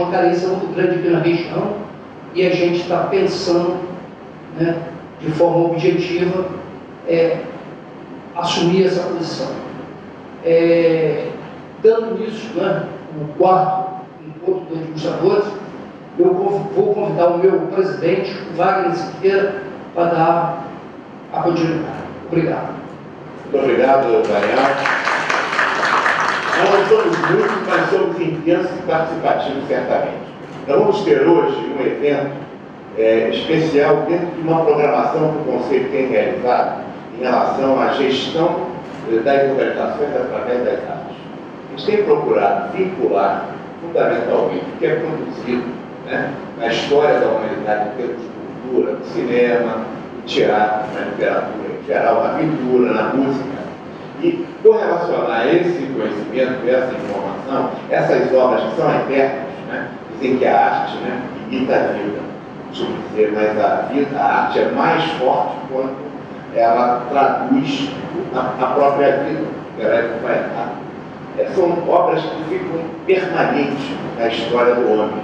uma carência muito grande aqui na região e a gente está pensando, né, de forma objetiva, assumir essa posição. Dando isso, né, no quarto encontro dos administradores, eu vou convidar o meu presidente, Wagner Siqueira, para dar a continuidade. Obrigado. Muito obrigado, Daniel. Nós somos muitos, mas somos intensos e participativos, certamente. Nós vamos ter hoje um evento especial dentro de uma programação que o Conselho tem realizado em relação à gestão das organizações através das artes. A gente tem procurado vincular fundamentalmente o que é produzido, né, na história da humanidade em termos de cultura, no cinema, no teatro, na literatura em geral, na pintura, na música, e correlacionar esse conhecimento, essa informação, essas obras que são eternas, né, dizem que a arte, né, imita a vida, costumo dizer, mas a arte é mais forte quando ela traduz a própria vida, ela é complementar. São obras que ficam permanentes na história do homem.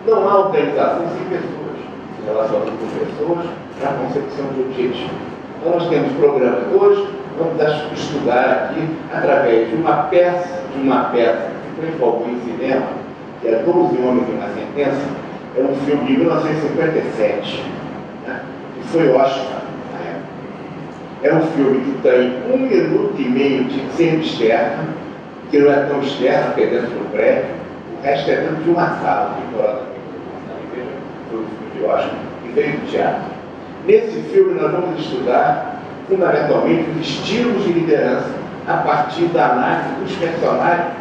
Não há organização sem pessoas, se relacionando com pessoas para a concepção de objetivos. Então nós temos programas hoje, vamos estudar aqui através de uma peça que foi envolvida em cinema, que é 12 Homens e uma Sentença, é um filme de 1957, né, que foi Oscar na época. É um filme que tem 1 minuto e meio de cena externa, que não é tão externa, porque é dentro do prédio, o resto é dentro de uma sala, foi um filme de Oscar, que veio do teatro. Nesse filme nós vamos estudar fundamentalmente os estilos de liderança a partir da análise dos personagens.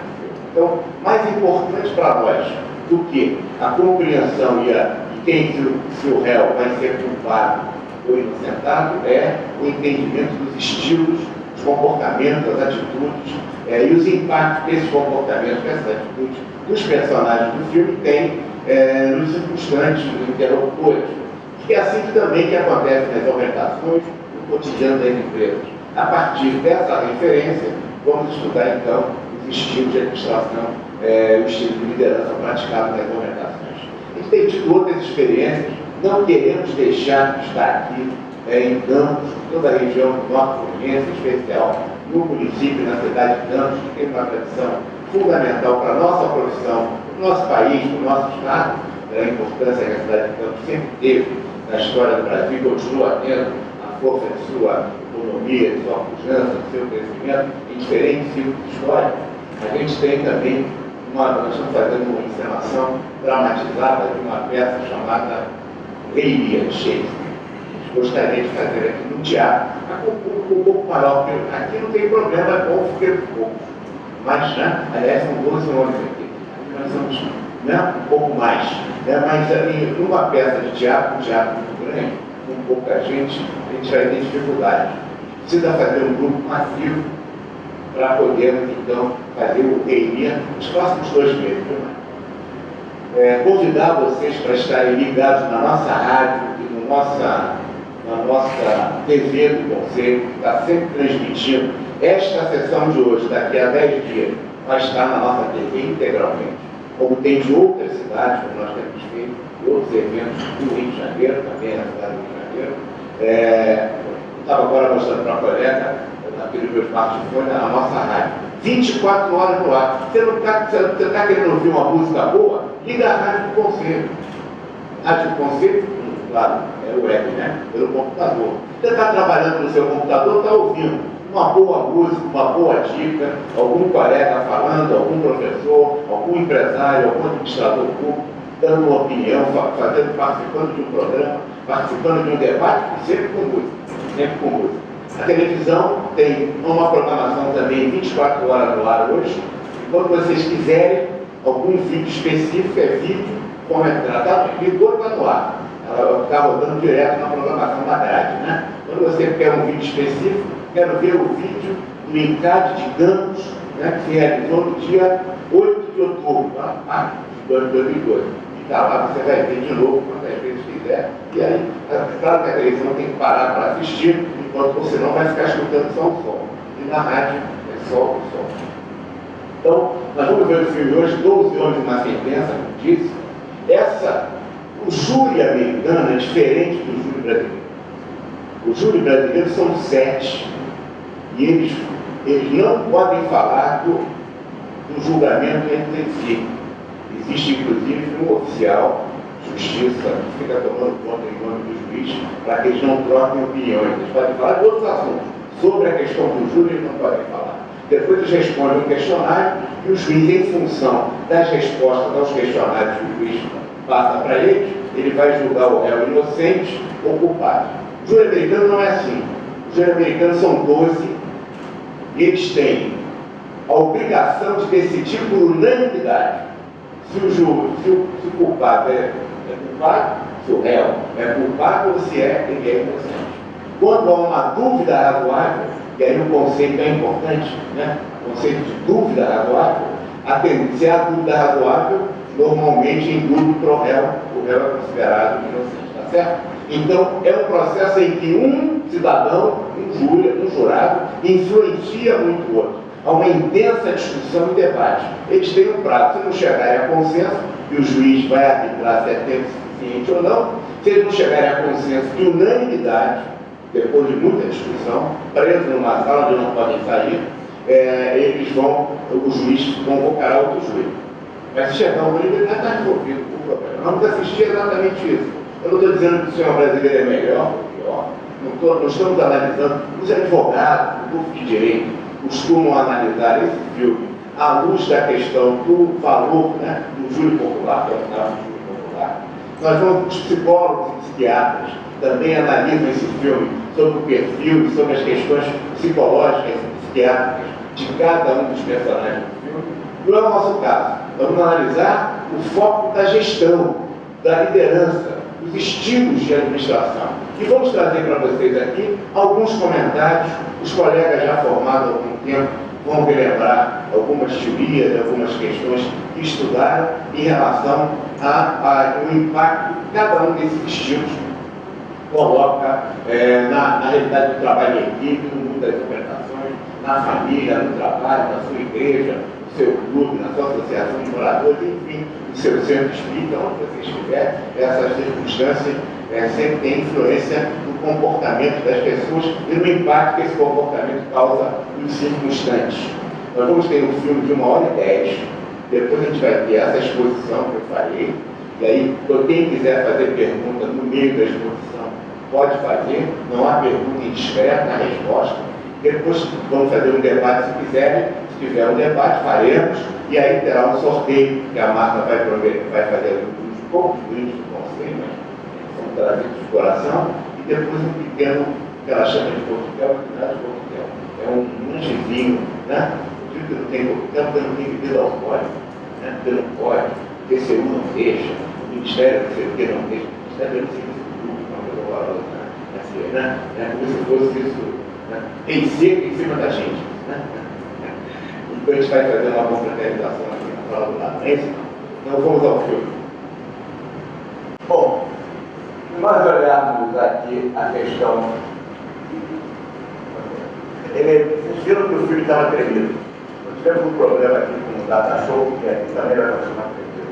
Então, mais importante para nós do que a compreensão e quem se o réu vai ser culpado ou inocentado é o entendimento dos estilos, os comportamentos, as atitudes e os impactos que esses comportamentos, essas atitudes dos personagens do filme têm nos circunstantes, nos interlocutores. Que é assim também que acontece nas orientações no cotidiano das empresas. A partir dessa referência, vamos estudar então os estilos de administração, o estilo de liderança praticado nas orientações. A gente tem tido outras experiências, não queremos deixar de estar aqui em Campos, toda a região do Norte Fluminense, em especial no município, na cidade de Campos, que tem uma tradição fundamental para a nossa profissão, para o nosso país, para o nosso estado, a importância que a cidade de Campos sempre teve na história do Brasil e continua tendo a força de sua economia, de sua pujança, do seu crescimento em diferentes ciclos históricos. A gente tem também nós estamos fazendo uma encenação dramatizada de uma peça chamada Rei Lear, de Shakespeare. Gostaria de fazer aqui no teatro, mas com um público um pouco maior, porque aqui não tem problema, é bom porque pouco. Mas, né, aliás, são 12 nomes aqui. Nós somos, né, um pouco mais. Né, mas ali, numa peça de teatro, um teatro muito grande, com pouca gente, a gente vai ter dificuldade. Precisa fazer um grupo massivo para podermos, então, fazer o Rei Lear nos próximos 2 meses. Convidar vocês para estarem ligados na nossa rádio e na nossa TV do Conselho, que está sempre transmitindo. Esta sessão de hoje, daqui a 10 dias, vai estar na nossa TV integralmente, como tem de outras cidades, como nós temos feito, e outros eventos do Rio de Janeiro, também na cidade do Rio de Janeiro. Eu estava agora mostrando para a colega, naquele meu smartphone, na nossa rádio. 24 horas no ar. Você está querendo ouvir uma música boa? Liga a rádio do Conselho. Rádio do Conselho, claro, é o web, né? Pelo computador. Você está trabalhando no seu computador, está ouvindo uma boa música, uma boa dica, algum colega falando, algum professor, algum empresário, algum administrador público, dando uma opinião, participando de um programa, participando de um debate, sempre com música. Sempre com música. A televisão tem uma programação também 24 horas no ar hoje. Quando vocês quiserem algum vídeo específico, é vídeo, como é tratado, ligou para no ar. Ela está rodando direto na programação da grade, né? Quando você quer um vídeo específico, quero ver o vídeo do encade de Campos, né, que se realizou no dia 8 de outubro, de 2012. E está lá, você vai ver de novo quantas vezes quiser. E aí, claro que a televisão tem que parar para assistir, enquanto você não vai ficar escutando só o som. E na rádio é só o som. Então, nós vamos ver no filme hoje 12 homens e uma sentença, como disse. O júri americano é diferente do júri brasileiro. O júri brasileiro são 7 e eles não podem falar do julgamento entre si. Existe, inclusive, um oficial de justiça que fica tomando conta em nome do juiz para que eles não troquem opiniões. Eles podem falar de outros assuntos. Sobre a questão do júri, eles não podem falar. Depois eles respondem um questionário e o juiz, em função das respostas aos questionários que o juiz passa para eles, ele vai julgar o réu inocente ou culpado. O júri americano não é assim. O júri americano são 12 e eles têm a obrigação de decidir por unanimidade se o culpado é culpado, se o réu é culpado ou se ele é inocente. Quando há uma dúvida razoável, e aí o conceito é importante, né? O conceito de dúvida razoável, se há dúvida razoável, normalmente induz para o réu é considerado inocente, tá certo? Então, é um processo em que um cidadão, um jurado, influencia muito o outro. Há uma intensa discussão e debate. Eles têm um prazo. Se não chegarem a consenso, e o juiz vai arbitrar se é tempo suficiente ou não, se eles não chegarem a consenso de unanimidade, depois de muita discussão, presos numa sala onde não podem sair, o juiz convocará outro juiz. Mas se chegar ao nível, ele vai estar envolvido com o problema. Nós vamos assistir exatamente isso. Eu não estou dizendo que o sistema brasileiro é melhor ou pior. Não estamos analisando. Os advogados, o grupo de direito, costumam analisar esse filme à luz da questão do valor, né, do júri popular, que é o caso do júri popular. Nós vamos, os psicólogos e psiquiatras também analisam esse filme sobre o perfil e sobre as questões psicológicas e psiquiátricas de cada um dos personagens do filme. Não é o nosso caso. Vamos analisar o foco da gestão, da liderança, dos estilos de administração. E vamos trazer para vocês aqui alguns comentários. Os colegas já formados há algum tempo vão relembrar algumas teorias, algumas questões que estudaram em relação ao impacto que cada um desses estilos coloca na realidade do trabalho em equipe, no mundo das interpretações, na família, no trabalho, na sua igreja, no seu clube, na sua associação de moradores, enfim, no seu centro espírita, onde você estiver. Essas circunstâncias sempre têm influência no comportamento das pessoas e no impacto que esse comportamento causa nos circunstantes. Nós vamos ter um filme de 1h10, depois a gente vai ter essa exposição que eu falei, e aí quem quiser fazer pergunta no meio da exposição pode fazer, não há pergunta indiscreta na resposta. Depois vamos fazer um debate se quiserem, se tiver um debate faremos, e aí terá um sorteio que a Marta vai fazer uns poucos brindes do conselho, mas são trazidos de coração, e depois um pequeno, que ela chama de coquetel, que não é de coquetel, é um lanchezinho, né? Eu digo que não tem coquetel porque não tem bebida alcoólica, né? Porque não pode, o TCU não deixa, o Ministério do CP não deixa, o Ministério do Serviço Público, uma coisa horrorosa, né? Como se fosse isso, né? Tem seco em cima da gente, né? Então a gente vai fazer uma confraternização aqui na sala do lado, não é isso? Então vamos ao filme. Bom, se nós olharmos aqui a questão, vocês viram que o filme estava tremido. Nós tivemos um problema aqui com o data show, que aqui também vai continuar tremido.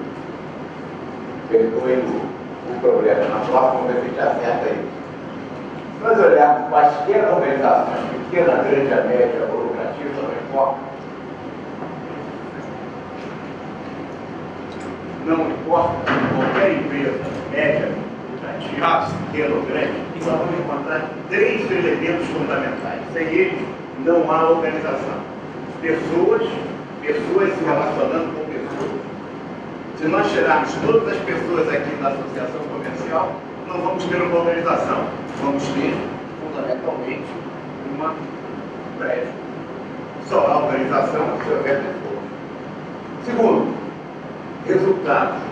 Perdoem o problema, na próxima vez a gente acerta isso. Se nós olharmos quaisquer organizações, pequena, grande, a média, ou lucrativa, não importa. Não importa, qualquer empresa, média, lucrativa, pequena ou grande, nós vamos encontrar 3 elementos fundamentais. Sem eles, não há organização. Pessoas se relacionando com pessoas. Se nós tirarmos todas as pessoas aqui da associação comercial, não vamos ter uma organização. Vamos ter, fundamentalmente, um prédio. Só a organização se houver pessoas. Segundo, resultados,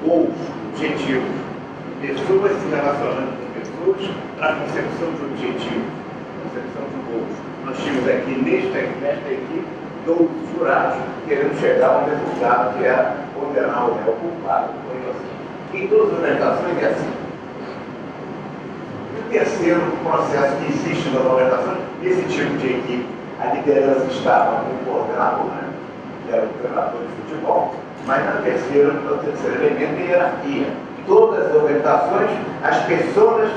gols, objetivos. Pessoas se relacionando com pessoas para a concepção de objetivos, concepção de gols. Nós tínhamos aqui, nesta equipe, 12 jurados querendo chegar a um resultado que era condenar o réu culpado por inocente. Em todas as organizações é assim. E o terceiro processo que existe na organização, nesse tipo de equipe, a liderança estava com o coordenador, né? que era o treinador de futebol, mas no terceiro elemento é a hierarquia. Todas as orientações, as pessoas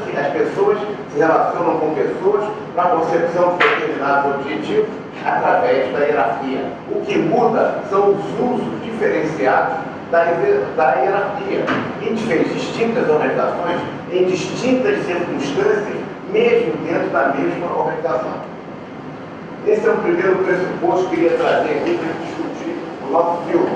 se relacionam com pessoas para a concepção de determinados objetivos através da hierarquia. O que muda são os usos diferenciados da hierarquia, em distintas organizações, em distintas circunstâncias, mesmo dentro da mesma organização. Esse é o primeiro pressuposto que eu queria trazer aqui para discutir o nosso filme,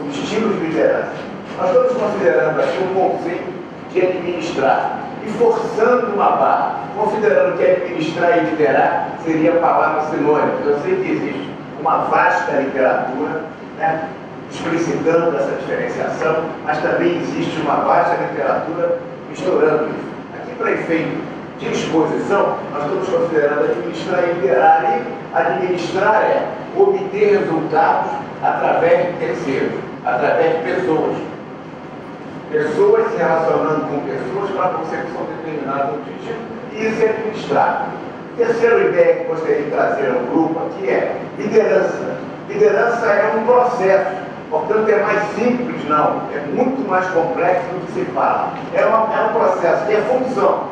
os estilos de liderança. Nós estamos considerando aqui um conceito de administrar e forçando uma barra, considerando que administrar e liderar seria palavra sinônima. Eu sei que existe uma vasta literatura, né, explicitando essa diferenciação, mas também existe uma vasta literatura misturando isso. Aqui, para efeito de exposição, nós estamos considerando administrar e liderar. E administrar é obter resultados através de terceiros, através de pessoas. Pessoas se relacionando com pessoas para a concepção de determinado objetivo, e isso é administrar. Terceira ideia que gostaria de trazer ao grupo aqui é liderança. Liderança é um processo, portanto é mais simples, não, é muito mais complexo do que se fala. É um processo que é função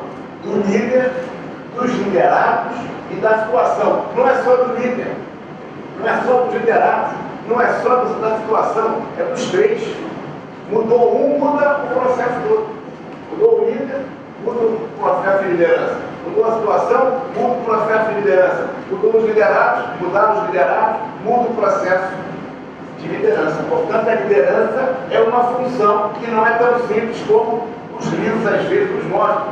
do líder, dos liderados e da situação. Não é só do líder, não é só dos liderados, não é só da situação, é dos três. Mudou um, muda o processo todo. Mudou o líder, muda o processo de liderança. Mudou a situação, muda o processo de liderança. Mudou os liderados, mudaram os liderados, muda o processo de liderança. Portanto, a liderança é uma função que não é tão simples como os livros às vezes nos mostram.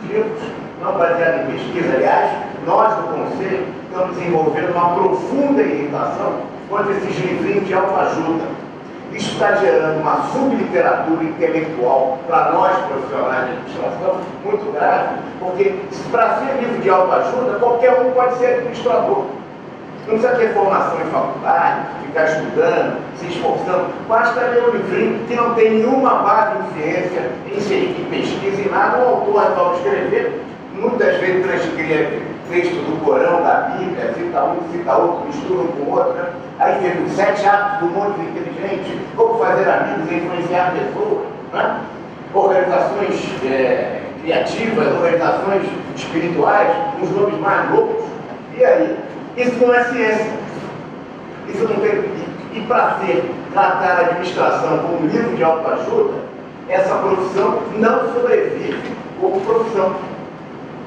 Os livros não baseados em pesquisa, aliás, nós do Conselho estamos desenvolvendo uma profunda irritação contra esses livrinhos de autoajuda. Isso está gerando uma subliteratura intelectual para nós, profissionais de administração, muito grave, porque para ser livro de autoajuda, qualquer um pode ser administrador. Não precisa ter formação em faculdade, ficar estudando, se esforçando. Basta ler um livrinho que não tem nenhuma base em ciência, em pesquisa e nada. O autor resolve escrever, muitas vezes transcreve texto do Corão, da Bíblia, cita um, cita outro, mistura um com o outro, né? Aí tem os 7 hábitos do mundo inteligente, como fazer amigos e influenciar pessoas, né? Organizações criativas, organizações espirituais, uns nomes mais loucos. E aí? Isso não é ciência. Isso não tem. E para tratar a administração como livro de autoajuda, essa profissão não sobrevive como profissão.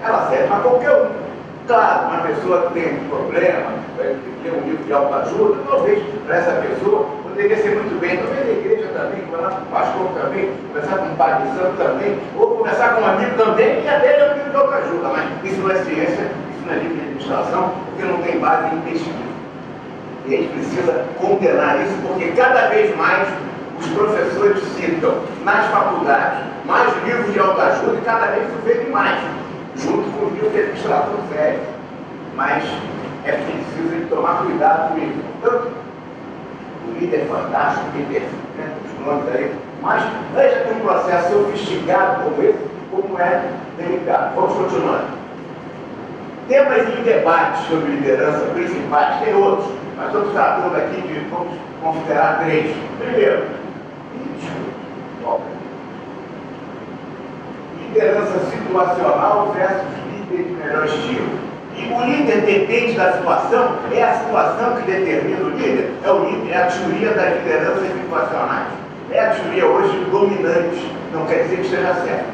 Ela serve para qualquer um. Claro, uma pessoa que tem um problema, ler um livro de autoajuda, talvez para essa pessoa poderia ser muito bem, talvez a igreja também, conversar com o pastor também, conversar com o pai de santo também, ou conversar com um amigo também, e até ler um livro de autoajuda, mas isso não é ciência, isso não é livro de administração, porque não tem base em pesquisa. E a gente precisa condenar isso, porque cada vez mais os professores citam nas faculdades mais livros de autoajuda e cada vez se vê mais, junto com o livro de administração sério. Mas é preciso tomar cuidado com isso. Portanto, o líder é fantástico, o líder, né, os nomes aí, mas veja que um processo sofisticado como esse, como é delicado. Vamos continuando. Temas em debate sobre liderança principais, tem outros, mas estamos tratando aqui de, vamos considerar 3. Primeiro, liderança situacional versus líder de melhor estilo. E o líder depende da situação, é a situação que determina o líder, é o líder, é a teoria das lideranças situacionais. É a teoria hoje dominante, não quer dizer que esteja certo,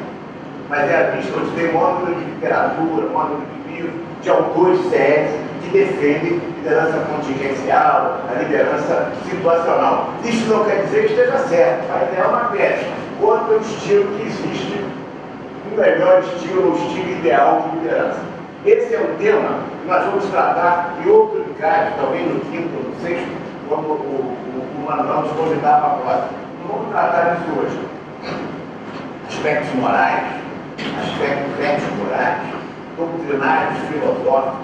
mas é a vista onde tem maior número de literatura, maior número de livros, de autores sérios que defendem liderança contingencial, a liderança situacional. Isso não quer dizer que esteja certo, mas é uma peça. Outro é o estilo que existe, o melhor estilo, o estilo ideal de liderança. Esse é um tema que nós vamos tratar em outro encaixe, talvez no 5º ou no 6º, quando o Manuel nos convidar para a próxima. Não vamos tratar disso hoje. Aspectos morais, aspectos ético-morais, doutrinários, filosóficos,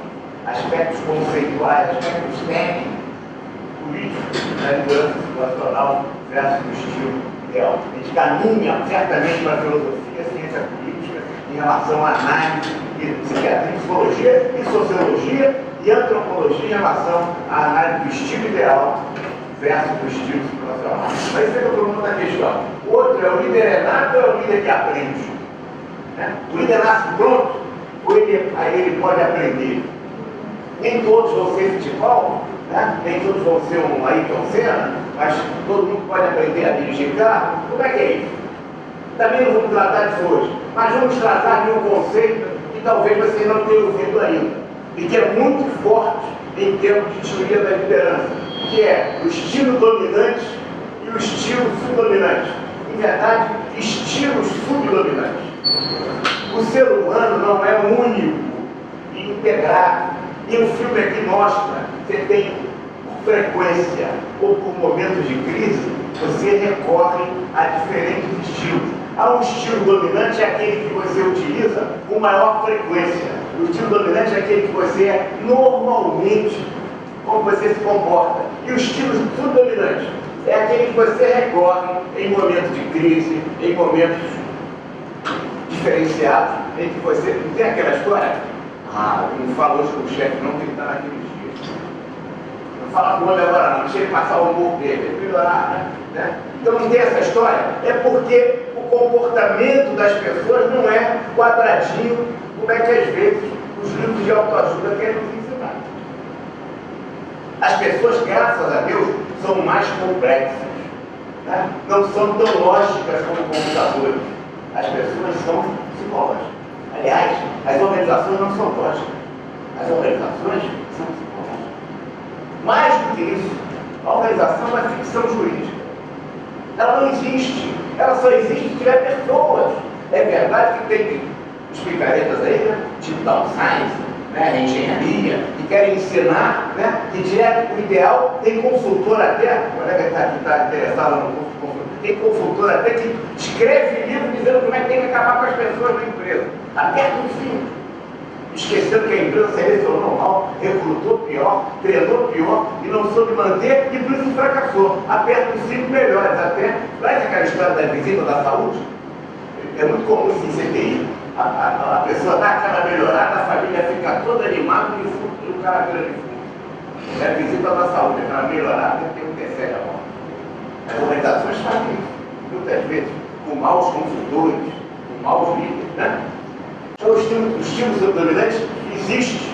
aspectos conceituais, aspectos técnicos, políticos, da liderança situacional versus o estilo ideal. A gente caminha certamente para a filosofia, ciência política, em relação à análise de psiquiatria, psicologia e sociologia e antropologia em relação à análise do estilo ideal versus o estilo situacional. Mas isso é que eu estou falando da questão. O outro é o líder é nato ou é o líder que aprende? Né? O líder nasce pronto ou ele pode aprender? Nem todos vão ser futebol, né? Nem todos vão ser um Ayrton Senna, mas todo mundo pode aprender a dirigir carro. Como é que é isso? Também não vamos tratar disso hoje, mas vamos tratar de um conceito que talvez você não tenha ouvido ainda, e que é muito forte em termos de teoria da liderança, que é o estilo dominante e o estilo subdominante. Em verdade, estilos subdominantes. O ser humano não é único e integrado. E o filme aqui mostra, você tem frequência ou por momentos de crise, você recorre a diferentes estilos. Há um estilo dominante, é aquele que você utiliza com maior frequência. O estilo dominante é aquele que você é normalmente, como você se comporta. E o estilo subdominante é aquele que você recorre em momentos de crise, em momentos diferenciados, em que você não tem aquela história. Não fala hoje com o chefe não, que ele está naqueles dias. Não fala com o homem agora não, deixa ele passar o humor dele, melhorar, né? Então não tem essa história. É porque o comportamento das pessoas não é quadradinho, como é que às vezes os livros de autoajuda querem nos ensinar. As pessoas, graças a Deus, são mais complexas, né? Não são tão lógicas como computadores. As pessoas são psicológicas. Aliás, as organizações não são lógicas. As organizações são psicológicas. Mais do que isso, a organização é uma ficção jurídica. Ela não existe. Ela só existe se tiver pessoas. É verdade que tem os picaretas aí, né? Tipo Down Science, né? Engenharia, que querem ensinar, né? Que direto o ideal, tem consultor até, o colega que está interessado no consultor, tem consultor até que escreve livro dizendo como é que tem que acabar com as pessoas na empresa. Aperta o cinto, esquecendo que a empresa selecionou mal, recrutou pior, treinou pior e não soube manter e por isso fracassou. Aperta os 5 melhores até. Lembra aquela história da visita da saúde? É muito comum isso em CTI. A pessoa dá aquela melhorada, a família fica toda animada e o cara vira de fundo. É a visita da saúde, aquela melhorada tem um terceiro amor. As organizações fazem isso, muitas vezes, com maus consultores, com maus líderes, né? Então, o estilo subdominante existe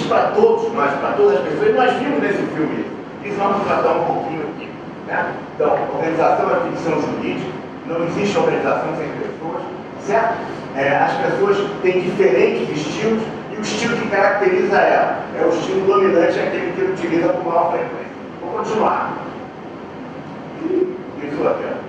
para todos nós, para todas as pessoas. Nós vimos nesse filme isso vamos tratar um pouquinho aqui, né? Então, organização é ficção jurídica, não existe organização sem pessoas, certo? As pessoas têm diferentes estilos e o estilo que caracteriza ela é o estilo dominante, é aquele que ele utiliza com maior frequência. Vou continuar. Isso até.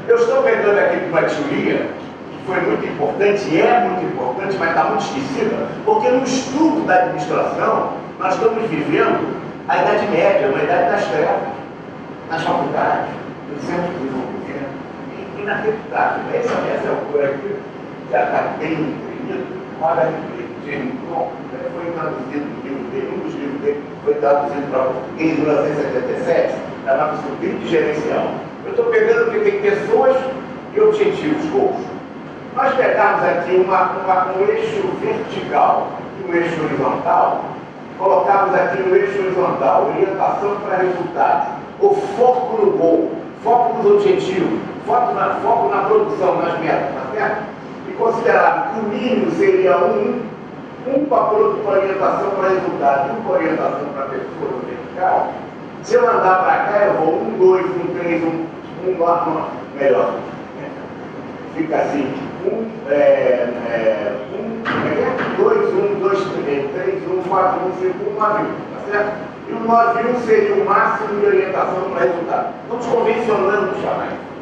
Eu estou pegando aqui uma teoria que foi muito importante, e é muito importante, mas está muito esquecida, porque no estudo da administração, nós estamos vivendo a Idade Média, uma idade das trevas, nas faculdades, no centro de desenvolvimento, inacreditável. Essa é o cor aqui, já está bem imprimido, olha aqui, James Bond, foi traduzido no livro dele, um dos livros dele foi traduzido para português em 1977, chamava Script Gerencial. Eu estou pegando porque tem pessoas e objetivos, gols. Nós pegarmos aqui um eixo vertical e um eixo horizontal, colocamos aqui no eixo horizontal, orientação para resultados, o foco no gol, foco nos objetivos, foco na produção, nas metas, tá certo? E considerado que o mínimo seria um para orientação para resultado e um para orientação para pessoa no vertical. Se eu andar para cá, eu vou 1, 2, 1, 3, 1, 4, melhor. Fica assim, 2, 1, 2, 3, 1, 4, 1, 5, 1, 9, 1, tá certo? E o 9, 1 seria o máximo de orientação para resultado. Estamos convencionando chamar isso.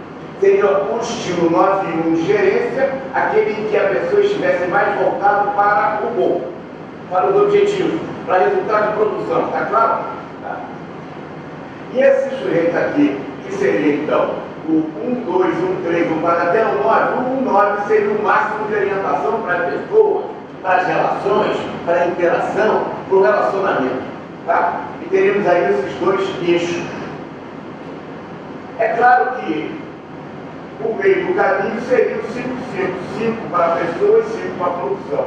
Seria o estilo 9-1 de gerência, aquele em que a pessoa estivesse mais voltada para o gol, para os objetivos, para resultado de produção, está claro? Tá. E esse sujeito aqui, que seria então o 1, 2, 1, 3, 1, 4, até o 9, o 1, 9 seria o máximo de orientação para as pessoas, para as relações, para a interação, para o relacionamento. Tá? E teremos aí esses dois eixos. É claro que O meio do caminho seria o 5-5, 5 para a pessoa e 5 para a produção.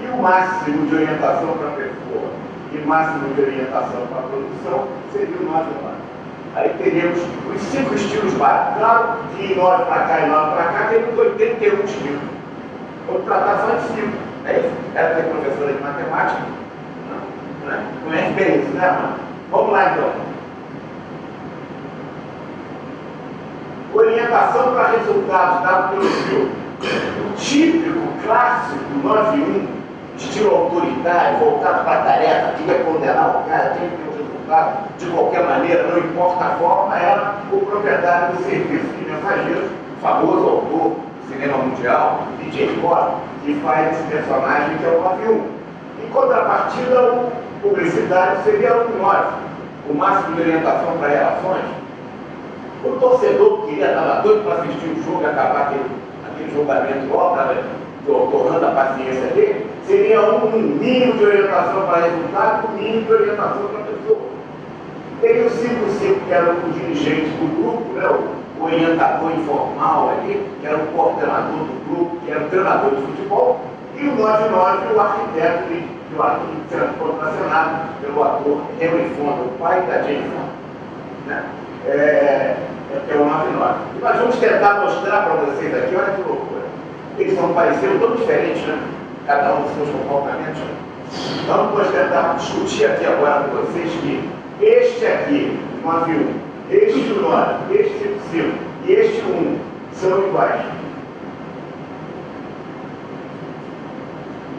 E o máximo de orientação para a pessoa e máximo de orientação para a produção seria o 9-9. Aí teríamos os 5 estilos básicos. Claro que 9 para cá e 9 para cá temos 81 estilos. Vamos tratar só de 5. É isso? Ela é professora de matemática. Não é bem isso, né, mano? Vamos lá, então. Orientação para resultados dado pelo filme. O típico, clássico 9-1, estilo autoritário, voltado para a tarefa, que ia condenar o cara, tem que ter um resultado de qualquer maneira, não importa a forma, era o proprietário do serviço de mensageiros, o famoso autor do cinema mundial, DJ Cora, que faz esse personagem que é o 9-1. Em contrapartida, o publicitário seria o 9, o máximo de orientação para relações. O torcedor que queria estar doido para assistir o jogo e acabar aquele julgamento logo, tornando a paciência dele, seria um mínimo de orientação para resultado, um mínimo de orientação para a pessoa. Teria o 5-5, que era o dirigente do grupo, né, o orientador informal ali, que era o coordenador do grupo, que era o treinador de futebol, e o 9-9, o arquiteto que o ator sendo contracenado pelo ator Henry Fonda, o pai da Jane Fonda. Né? É o 9-9. E nós vamos tentar mostrar para vocês aqui, olha que loucura. Eles são parecidos, tão diferentes, né? Cada um dos seus comportamentos. Então, vamos tentar discutir aqui agora com vocês que este aqui, 9-1, este 9, este 5 e este 1 são iguais.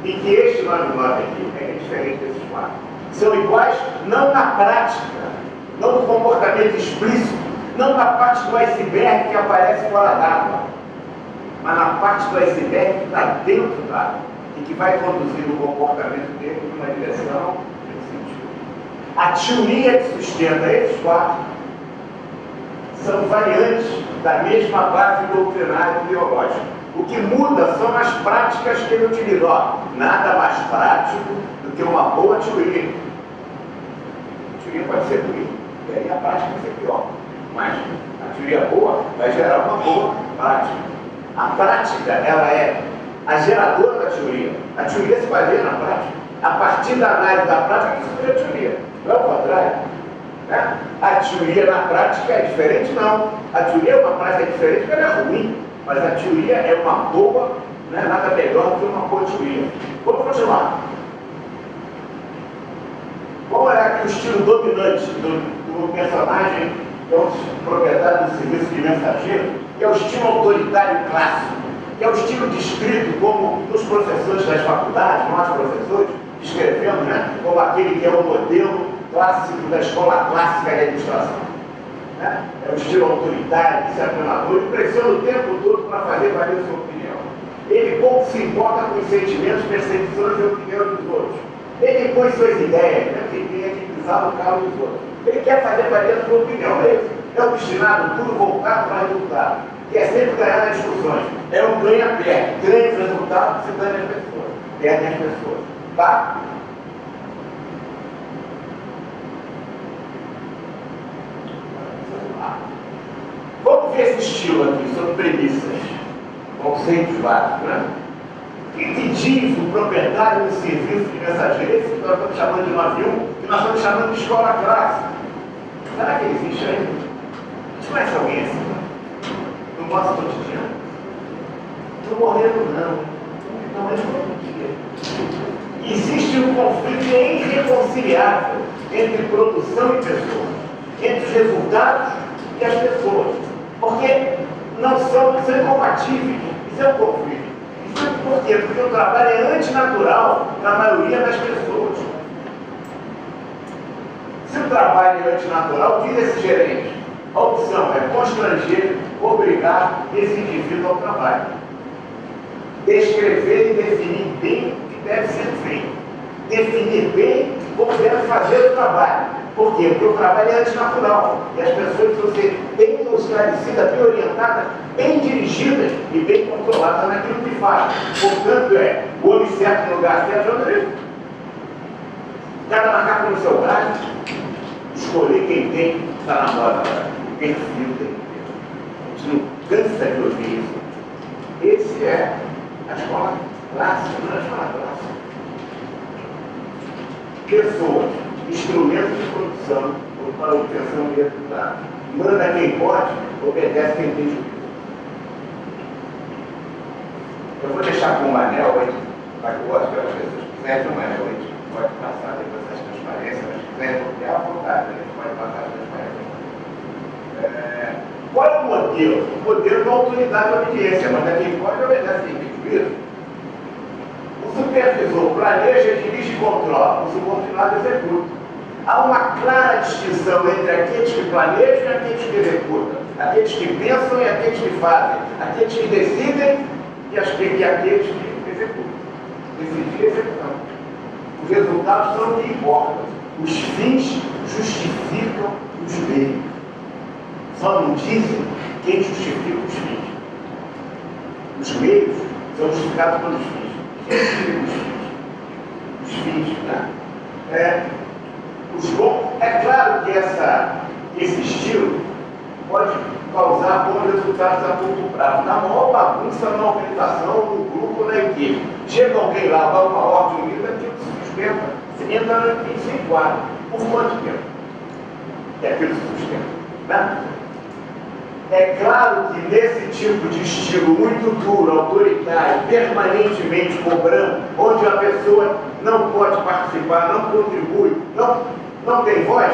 E que este 9-9 aqui é diferente desses 4. São iguais não na prática, não no comportamento explícito, não na parte do iceberg que aparece fora d'água, mas na parte do iceberg que está dentro d'água e que vai conduzir o comportamento dele numa direção nesse sentido. A teoria que sustenta esses 4 são variantes da mesma base doutrinária e ideológica. O que muda são as práticas que ele utiliza. Ó, nada mais prático do que uma boa teoria. A teoria pode ser ruim, e aí a prática vai ser pior. Mas a teoria boa vai gerar uma boa prática. A prática, ela é a geradora da teoria. A teoria se baseia na prática. A partir da análise da prática, que se cria a teoria. Não é o contrário. Né? A teoria na prática é diferente, não. A teoria é uma prática diferente, porque ela é ruim. Mas a teoria é uma boa, não é nada melhor do que uma boa teoria. Vamos continuar. Vamos olhar aqui o estilo dominante do personagem, que é o proprietário do serviço de mensageiro, que é o estilo autoritário clássico, que é o estilo descrito como os professores das faculdades, nós professores, descrevemos, né, como aquele que é o modelo clássico da escola clássica de administração. Né? É um estilo autoritário, disciplinador, e pressiona o tempo todo para fazer valer sua opinião. Ele pouco se importa com os sentimentos, percepções e opiniões dos outros. Ele impõe suas ideias, né? Quem tem que pisar no carro dos outros. Ele quer fazer valer a sua opinião, é isso. É um destinado tudo voltado para resultado. Quer sempre ganhar nas discussões. É um ganha-perde. Ganha os resultados, se ganha as pessoas. Perde as pessoas. Tá? Vamos ver esse estilo aqui, sobre premissas, conceitos básicos, né? O que diz o proprietário do serviço de mensageiro, esse que nós estamos chamando de 9-1, que nós estamos chamando de escola clássica? Será que ele existe ainda? Você conhece alguém assim? No nosso cotidiano? Não morrendo, não. Não é todo dia. Existe um conflito irreconciliável entre produção e pessoa, entre os resultados e as pessoas, porque não são incompatíveis. Isso é um conflito. Isso é por quê? Porque o trabalho é antinatural na maioria das pessoas. Se o trabalho é antinatural, diz esse gerente, a opção é constranger, obrigar esse indivíduo ao trabalho. Descrever e definir bem o que deve ser feito. Definir bem como deve fazer o trabalho. Por quê? Porque o trabalho é antinatural. E as pessoas precisam ser bem esclarecidas, bem orientadas, bem dirigidas e bem controladas naquilo que faz. Portanto, o homem certo no lugar certo é o mesmo. Cada macaco no seu galho, escolher quem tem, está na moda agora. Perfil tem que ter. gente não cansa de ouvir isso. Esse é a escola clássica, não é a escola clássica. Pessoas, instrumentos de produção para a obtenção de resultados. Manda quem pode, obedece quem tem juízo. Eu vou deixar com o anel, mas eu gosto que as pessoas quiserem um anel, a gente pode passar depois das transparências, mas se quiserem bloquear à vontade, a gente pode passar as transparências. Qual é o modelo? O modelo da autoridade e obediência, manda quem pode, obedece quem tem juízo. O supervisor planeja, dirige e controla, o subordinado executa. Há uma clara distinção entre aqueles que planejam e aqueles que executam, aqueles que pensam e aqueles que fazem, aqueles que decidem e aqueles que executam. Decidir e executar. Os resultados são o que importam. Os fins justificam os meios. Só não dizem quem justifica os fins. Os meios são justificados pelos fins. Quem justifica os fins? Os fins, né? É claro que esse estilo pode causar bons resultados a curto prazo. Na maior bagunça, na organização, no grupo, na equipe. Chega alguém lá, dá uma ordem unida, aquilo se sustenta. Você entra e se enquadra. Por quanto tempo? E aquilo se sustenta. Né? É claro que nesse tipo de estilo muito duro, autoritário, permanentemente cobrando, onde a pessoa não pode participar, não contribui, não tem voz,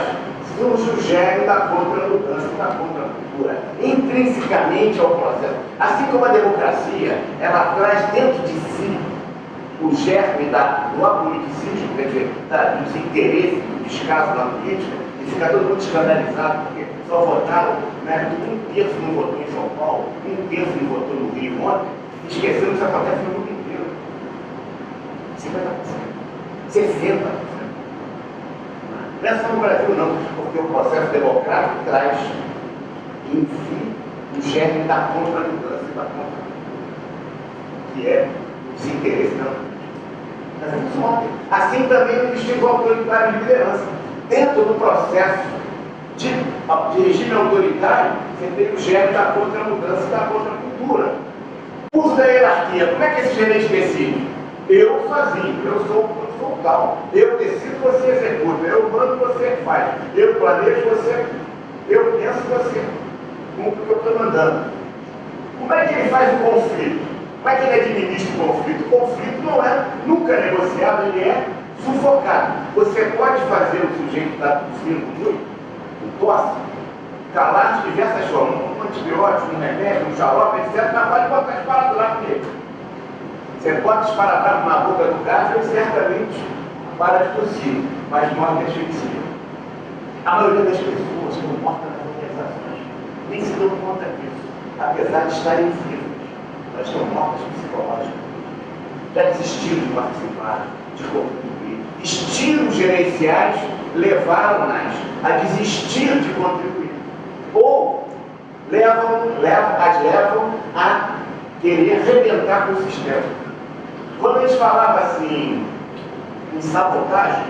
surge o germe da contra-mudança, da contra-cultura, intrinsecamente ao processo. Assim como a democracia, ela traz dentro de si o germe do apoliticismo, quer dizer, dos interesses, do descaso da política, e fica todo mundo escandalizado, porque só votaram, né? Um terço não votou em São Paulo, um terço não votou no Rio ontem, esquecendo que isso acontece no mundo inteiro. 50%, 60%. Não é só no Brasil não, porque o processo democrático traz em si o germe da contra-mudança e da contra-cultura, que é o desinteresse da política. Nós vimos ontem. Assim também no estilo autoritário de liderança. Dentro do processo de regime autoritário, você tem o germe da contra-mudança e da contra-cultura. Uso da hierarquia. Como é que esse gerente decide? Eu sozinho, eu sou tal. Eu decido, você executa. Eu mando, você faz. Eu planejo, eu penso, você cumpre o que eu estou mandando. Como é que ele faz o conflito? Como é que ele administra o conflito? O conflito não é nunca negociado, ele é sufocado. Você pode fazer o sujeito que está tossindo muito, um tosse, calar de diversas formas, um antibiótico, um remédio, um xarope, etc., mas pode botar esparadrapo nele. Você pode esparadrapo na boca do gato e certamente para de tossir, mas morte é asfixia. A maioria das pessoas estão mortas nas organizações, nem se dão conta disso, apesar de estarem vivas. Elas estão mortas psicológicas. Já desistiram de participar, de contribuir. Estilos gerenciais levaram-nas a desistir de contribuir. Ou as levam a querer arrebentar com o sistema. Quando eles falavam assim em sabotagem,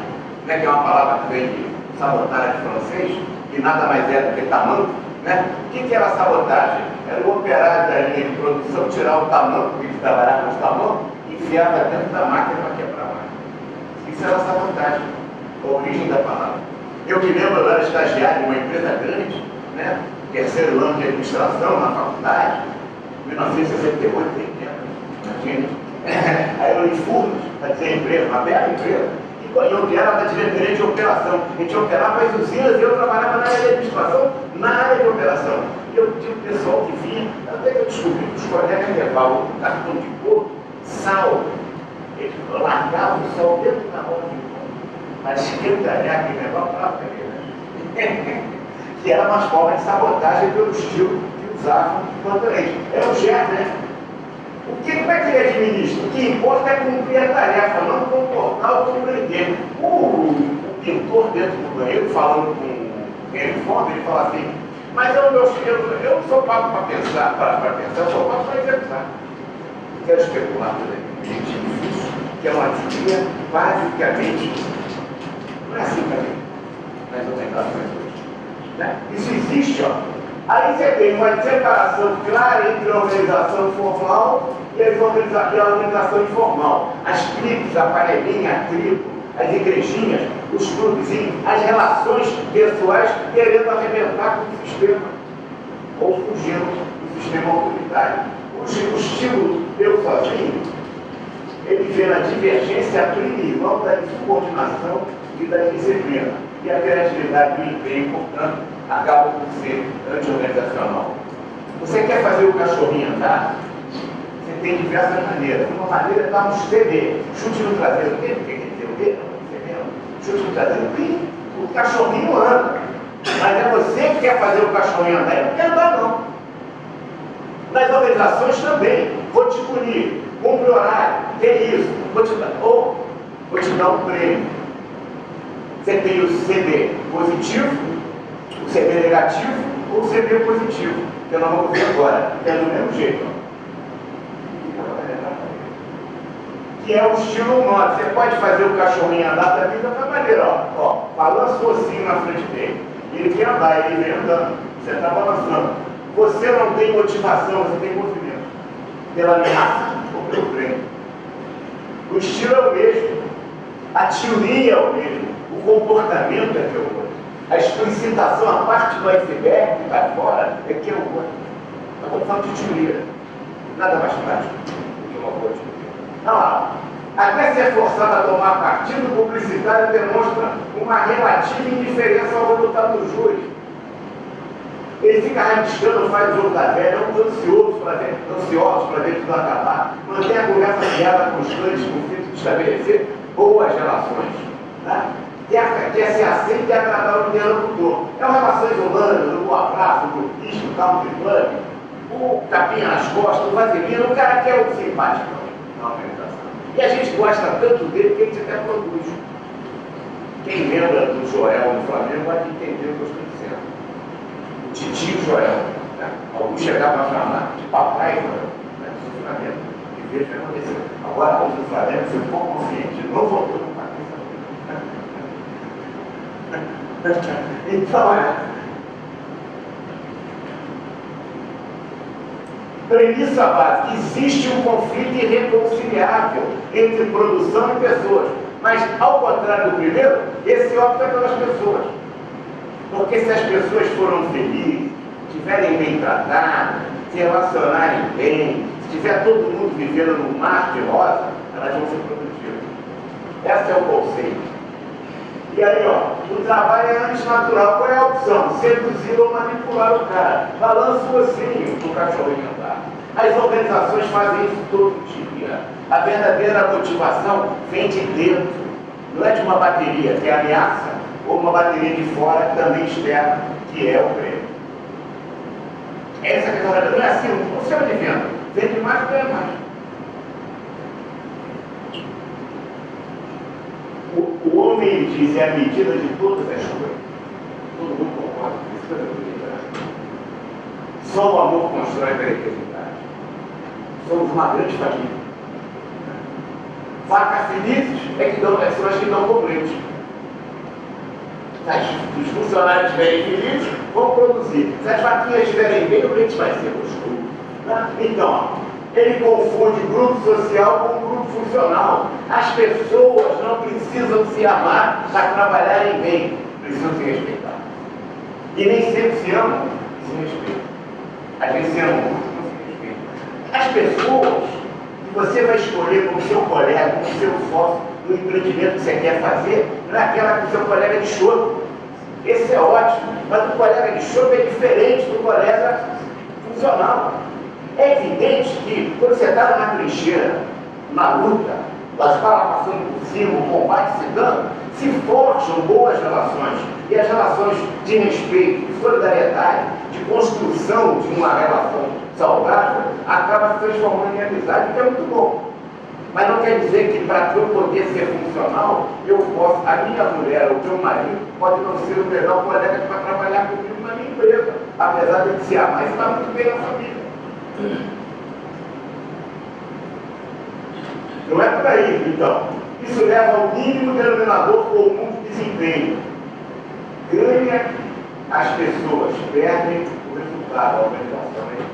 né, que é uma palavra que vem de sabotagem francês, que nada mais é do que tamanco, né? O que era sabotagem? Era o operário da linha de produção tirar o tamanco, porque ele trabalhava com os tamancos, e enfiava dentro da máquina para quebrar a máquina. Isso era sabotagem, a origem da palavra. Eu me lembro, eu era estagiário em uma empresa grande, né? Terceiro ano de administração na faculdade, 1968, 80, imagina. Aí eu em Furnas, para dizer empresa, uma bela empresa. E eu era da diretoria de operação. A gente operava as usinas e eu trabalhava na área de administração, na área de operação. E eu tinha o pessoal que vinha, até que eu descobri que os colegas levavam um cartão de couro, sal. Eles largavam o sal dentro da roda de couro, para esquentalhar que levava para a pele. Que era uma forma de sabotagem pelo estilo que usavam contra eles. É o germe, né? Como é que ele administra? O que importa é cumprir a tarefa, não comportar ou compreender. O pintor dentro do banheiro, falando com ele fora, ele fala assim, mas eu não sou pago para pensar, eu sou pago para executar. Quero especular por aí, gente difícil, que é uma teoria basicamente, não é assim também, mas eu tenho bastante coisa. Né? Isso existe, ó, Aí você tem uma separação clara entre a organização formal e a organização informal. As tribos, a panelinha, a tribo, as igrejinhas, os clubezinhos, as relações pessoais querendo arrebentar com o sistema, ou fugindo do sistema autoritário. O estilo eu sozinho, ele vê na divergência primeiro da insubordinação e da disciplina. E a criatividade e o empenho, portanto, acabam por ser anti-organizacional. Você quer fazer o cachorrinho andar? Você tem diversas maneiras. Uma maneira é dar um CD, chute no traseiro. Tem o que quer dizer o quê? Chute no traseiro. O cachorrinho anda. Mas é você que quer fazer o cachorrinho andar. Ele não quer andar, não. Nas organizações também. Vou te punir. Cumpre horário. Tem isso. Vou te dar um prêmio. Você tem o CD positivo, o CD negativo ou o CD positivo. Que nós vamos ver agora. É do mesmo jeito. Que é o estilo humano. Você pode fazer o cachorrinho andar da mesma maneira. Ó, balançou assim na frente dele. Ele quer andar, ele vem andando. Você está balançando. Você não tem motivação, você tem movimento. Pela ameaça ou pelo prêmio. O estilo é o mesmo. A teoria é o mesmo. O comportamento é que é o outro. A explicitação, a parte do iceberg que está fora, é que é o outro. Nós estamos falando de teoria. Nada mais prático do que uma boa teoria. Não, até ser forçado a tomar partido, o publicitário demonstra uma relativa indiferença ao resultado do júri. Ele fica rabiscando, faz o jogo da velha, ansiosos para ver tudo acabar, mantém a conversa guiada constante, com o fim de estabelecer boas relações. Tá? Quer ser aceito e agradar o interlocutor. É uma relações humanas, o boa praça, o grupista, o country club, o tapinha nas costas, o vaselina, o cara quer o simpático na organização. E a gente gosta tanto dele que a gente até produz. Quem lembra do Joel no Flamengo vai entender o que eu estou dizendo. O titio Joel. Né? Alguns chegavam a chamar de papai Joel, né? Do Flamengo. E veja o que aconteceu. Agora, como do Flamengo, foi um pouco consciente. Não voltou no papai. Então, premissa básica: existe um conflito irreconciliável entre produção e pessoas. Mas, ao contrário do primeiro, esse opta pelas pessoas. Porque se as pessoas foram felizes, estiverem bem tratadas, se relacionarem bem, se tiver todo mundo vivendo num mar de rosa, elas vão ser produtivas. Esse é o conceito. E aí, ó, o trabalho é antinatural. Qual é a opção? Seduzir ou manipular o cara. Balança o ossinho para o cachorrinho andar. As organizações fazem isso todo dia. A verdadeira motivação vem de dentro. Não é de uma bateria que é ameaça, ou uma bateria de fora, também externa, que é o prêmio. Essa é a questão. Não é assim, o sistema de venda. Vende mais, ganha mais. O homem, ele diz, é a medida de todas as coisas. Todo mundo concorda com isso, toda a só o amor constrói a felicidade. Somos uma grande família. Vacas felizes são as que dão com leite. Se os funcionários estiverem felizes, vão produzir. Se as vaquinhas estiverem bem, o leite vai ser gostoso. Tá? Então, ele confunde grupo social com grupo funcional. As pessoas não precisam se amar para trabalharem bem, precisam se respeitar. E nem sempre se amam e se respeitam. Às vezes se amam muito e não se respeitam. As pessoas que você vai escolher como seu colega, como seu sócio, no empreendimento que você quer fazer, não é aquela com seu colega de choro. Esse é ótimo, mas o colega de choro é diferente do colega funcional. É evidente que quando você está na trincheira, na luta, as balas passando por cima, o combate se dando, se forjam boas relações. E as relações de respeito, de solidariedade, de construção de uma relação saudável, acabam se transformando em amizade, que é muito bom. Mas não quer dizer que para eu poder ser funcional, a minha mulher ou o meu marido pode não ser o melhor colega para trabalhar comigo na minha empresa, apesar de se amar, mas está muito bem na família. Não é por aí, então. Isso leva ao mínimo denominador comum de desempenho. Ganha as pessoas, perdem o resultado. voltar a organização aí.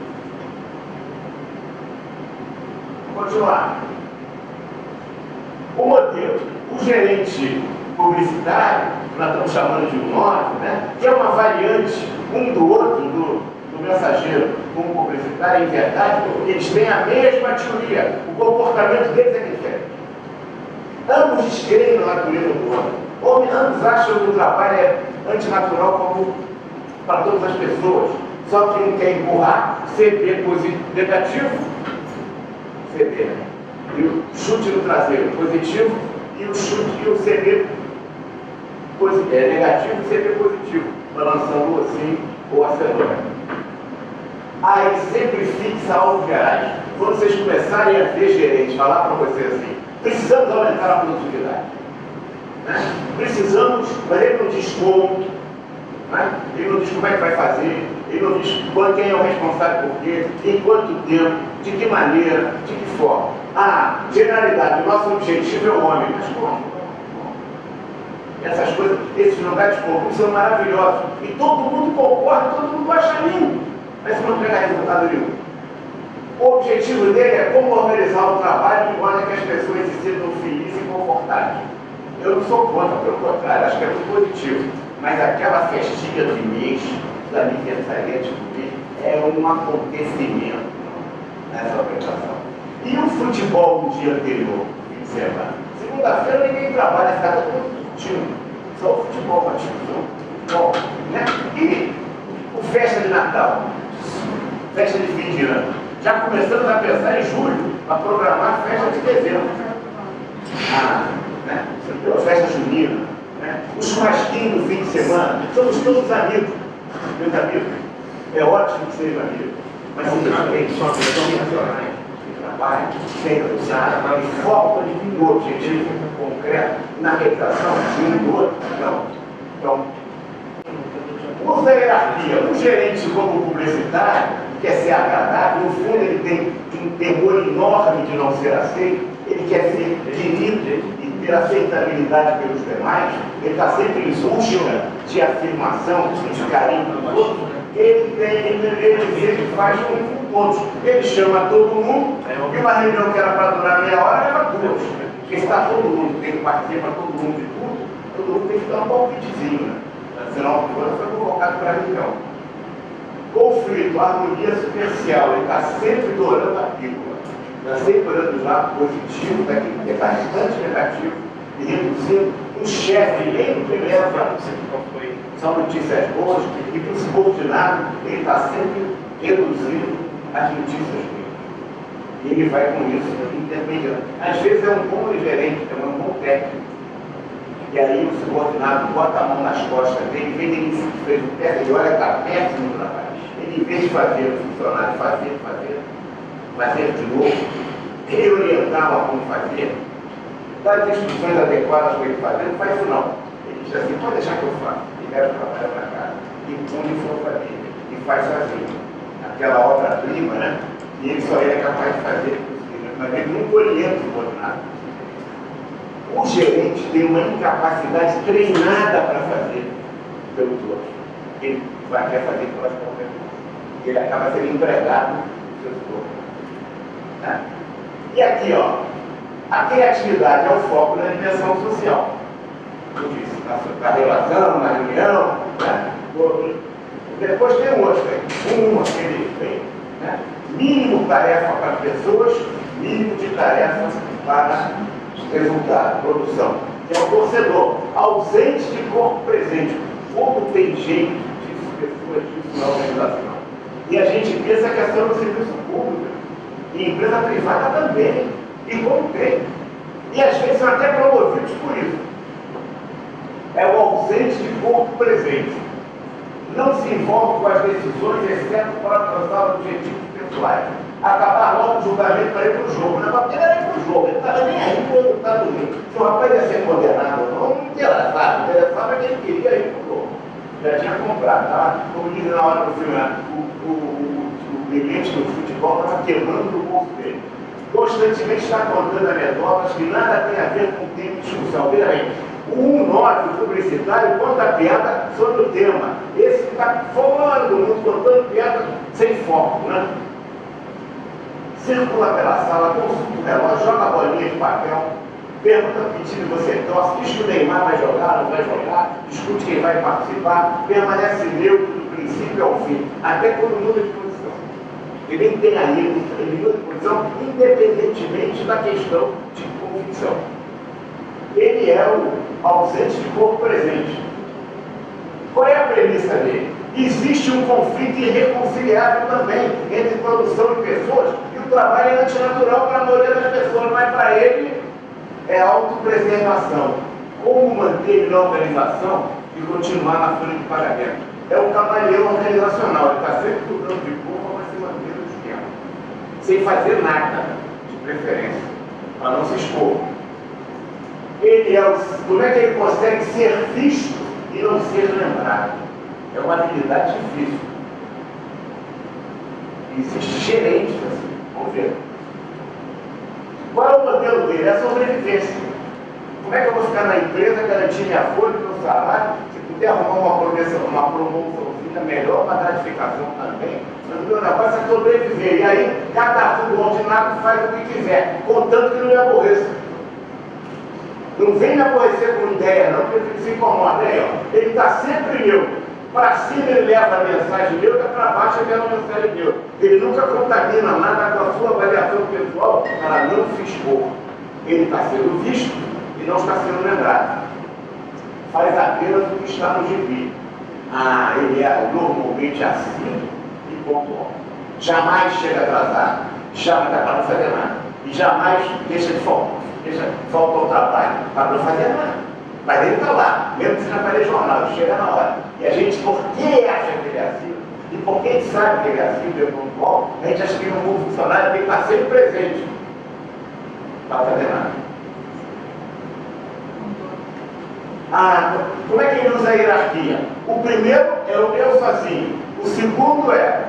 Continuar. O modelo. O gerente publicitário, que nós estamos chamando de nome, né? Que é uma variante um do outro, do mensageiro com o publicitário, em verdade, eles têm a mesma teoria. O comportamento deles é diferente. Ambos descreem na natureza do homem. Ambos acham que o trabalho é antinatural como para todas as pessoas. Só que um quer empurrar, CD negativo, CD, né? E o chute no traseiro positivo, e o chute e o CD negativo e CD positivo, balançando o ossinho ou a cenoura. Aí sempre fixa algo reais. Quando vocês começarem a ver gerentes falar para vocês assim, precisamos aumentar a produtividade, né? Precisamos, mas ele não diz como, né? Ele não diz como é que vai fazer, ele não diz quem é o responsável por quê, em quanto tempo, de que maneira, de que forma. Ah, generalidade, o nosso objetivo é o homem, mas como? Essas coisas, esses lugares comuns são maravilhosos. E todo mundo concorda, todo mundo acha lindo, mas não pega resultado nenhum. O objetivo dele é como organizar o trabalho de modo que as pessoas se sintam felizes e confortáveis. Eu não sou contra, pelo contrário, acho que é muito positivo. Mas aquela festinha de mês, do aniversariante do mês, é um acontecimento nessa organização. E o futebol no dia anterior, fim de semana? Segunda-feira ninguém trabalha, está todo mundo discutindo. Só o futebol, futebol, né? E o festa de Natal, festa de fim de ano. Já começamos a pensar em julho, para programar a festa de dezembro. Né? Festa junina, né? O churrasquinho do fim de semana. Somos todos amigos, meus amigos. É ótimo que sejam amigos, mas são também só pessoas nacionais que trabalham, sem usar, e focam no objetivo concreto, na realização de um e do outro. Então, usa a hierarquia. O gerente como publicitário quer ser agradável, no fundo ele tem um temor enorme de não ser aceito, ele quer ser querido e ter aceitabilidade pelos demais, ele está sempre em busca de afirmação, de carinho dos outros, ele sempre faz com todos. Ele chama todo mundo, e uma reunião que era para durar meia hora leva duas. Porque está todo mundo, tem que participar todo mundo de tudo, todo mundo tem que dar um palpitezinho, né? Senão o foi convocado para a reunião. Conflito, harmonia superficial, ele está sempre dourando a pílula, está sempre olhando o lado positivo daquilo que é bastante negativo e reduzindo um chefe, nem o primeiro são notícias boas e para o subordinado ele está sempre reduzindo as notícias ruins. E ele vai com isso intermediando. Às vezes é um bom gerente, é um bom técnico. E aí o subordinado bota a mão nas costas dele, em vez de ele se fez o pé, ele olha, está péssimo no trabalho. Ele, em vez de fazer o funcionário fazer de novo, reorientá-lo a como fazer, dar as instruções adequadas para ele fazer, não faz isso não. Ele diz assim, pode deixar que eu faço, e leva o trabalho para casa, e põe em sua família, e faz sozinho. Aquela obra-prima, né? E ele só é capaz de fazer, mas ele nunca orienta o subordinado. O gerente tem uma incapacidade treinada para fazer pelos outros. Ele quer fazer pelas próprias mãos. Ele acaba sendo empregado dos seus corpos. Né? E aqui, ó, a criatividade é o foco da dimensão social. Eu disse, na relação, na reunião, né? Depois tem um outro, aquele bem, né? Mínimo tarefa para as pessoas, mínimo de tarefa para resultado, produção. Que é o torcedor, ausente de corpo presente. Como tem jeito disso, pessoas disso na organização. E a gente pensa que é só no serviço público. E empresa privada também. E como tem. E às vezes são até promovidos por isso. É o ausente de corpo presente. Não se envolve com as decisões, exceto para alcançar objetivos pessoais. Acabar logo o julgamento para ir para o jogo. Não é para ir para o jogo, ele não estava nem aí para o resultado do jogo. Se o rapaz ia ser condenado ou não interessava. Interessava que ele queria ir para o jogo. Já tinha comprado, tá? Como dizem na hora do filme, o bilhete do futebol estava quebrando o bolso dele. Constantemente está contando anedotas que nada tem a ver com o tema de discussão. Veja bem, O 19, o publicitário, conta piada sobre o tema. Esse que está fora do mundo, contando piada sem foco, né? Circula pela sala, consulta o relógio, joga a bolinha de papel, pergunta pedindo você torce, diz que o Neymar vai jogar, não vai jogar, discute quem vai participar, permanece neutro do princípio ao fim, até quando muda de posição. Ele tem aí, ele muda de posição independentemente da questão de convicção. Ele é o ausente de corpo presente. Qual é a premissa dele? Existe um conflito irreconciliável também entre produção de pessoas e o trabalho é antinatural para a maioria das pessoas, mas para ele é autopreservação. Como manter a organização e continuar na folha de pagamento? É o camaleão organizacional, ele está sempre mudando de corpo, mas se manter no esquema. Sem fazer nada, de preferência, para não se expor. Como é que ele consegue ser visto e não ser lembrado? É uma habilidade difícil. Existe gerentes assim. Vamos ver. Qual é o modelo dele? É a sobrevivência. Como é que eu vou ficar na empresa, garantir minha folha, meu salário? Se puder arrumar uma promoçãozinha melhor, uma gratificação também. Mas o meu negócio é sobreviver. E aí, cada subordinado faz o que quiser, contanto que não me aborreça. Não vem me aborrecer com ideia, não, porque ele se incomoda. Aí, ó, ele está sempre meu. Para cima ele leva a mensagem neutra, para baixo ele leva a mensagem neutra. Ele nunca contamina nada com a sua avaliação pessoal para não se expor. Ele está sendo visto e não está sendo lembrado. Faz apenas o que está no gibi. Ele é normalmente assim e pontual. Jamais chega atrasado, jamais dá para não fazer nada. E jamais deixa de falta ao trabalho para não fazer nada. Mas ele está lá, mesmo que seja para ler jornal, chega na hora. E a gente, por que acha que ele é assim? E por que a gente sabe que ele é assim, é pontual, a gente acha que ele é um bom funcionário, tem que estar sempre presente. Não vai fazer nada. Como é que ele usa a hierarquia? O primeiro é o eu sozinho. O segundo é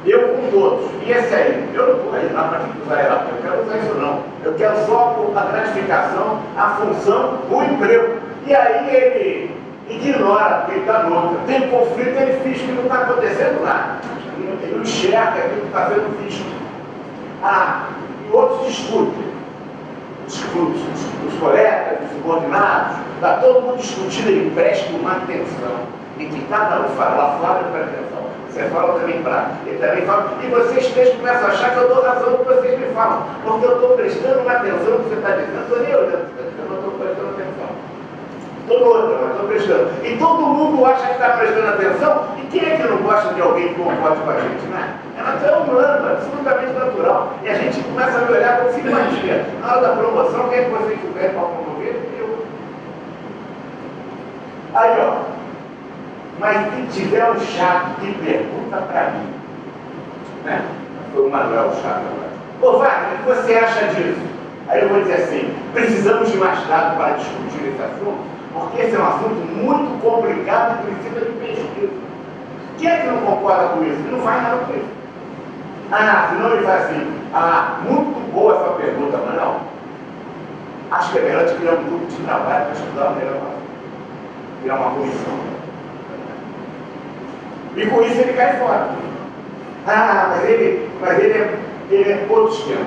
eu com todos. E esse aí? Eu não vou aí lá para que usar a hierarquia. Eu quero usar isso não. Eu quero só a gratificação, a função, o emprego. E aí ele ignora, porque ele está noutra. Tem conflito, ele finge que não está acontecendo nada. Ele não enxerga aquilo que está sendo visto. E outros discutem. Os colegas, os subordinados, está todo mundo discutindo, ele presta uma atenção. E que cada um fala, lá fora ele presta atenção. Você fala também para ele também fala. E vocês três começam a achar que eu dou razão no que vocês me falam. Porque eu estou prestando uma atenção no que você está dizendo. Eu estou nem olhando, eu não estou prestando atenção. Estou outra, mas estou prestando. E todo mundo acha que está prestando atenção. E quem é que não gosta de alguém que concorde com a gente, né? É natural humano, absolutamente natural. E a gente começa a me olhar com simpatia. Na hora da promoção, quem é que vocês tiverem para promover? Eu. Aí, ó. Mas se tiver um chato que pergunta para mim, né? Foi o Manuel chato agora. Ô Wagner, o que você acha disso? Aí eu vou dizer assim, precisamos de mais dados para discutir esse assunto, porque esse é um assunto muito complicado e precisa de pesquisa. Quem é que não concorda com isso? Ele não faz nada com isso. Senão ele faz assim, muito boa essa pergunta, mas não. Acho que é melhor criar um grupo de trabalho para estudar melhor, criar uma comissão. E com isso ele cai fora. Mas ele é outro esquema.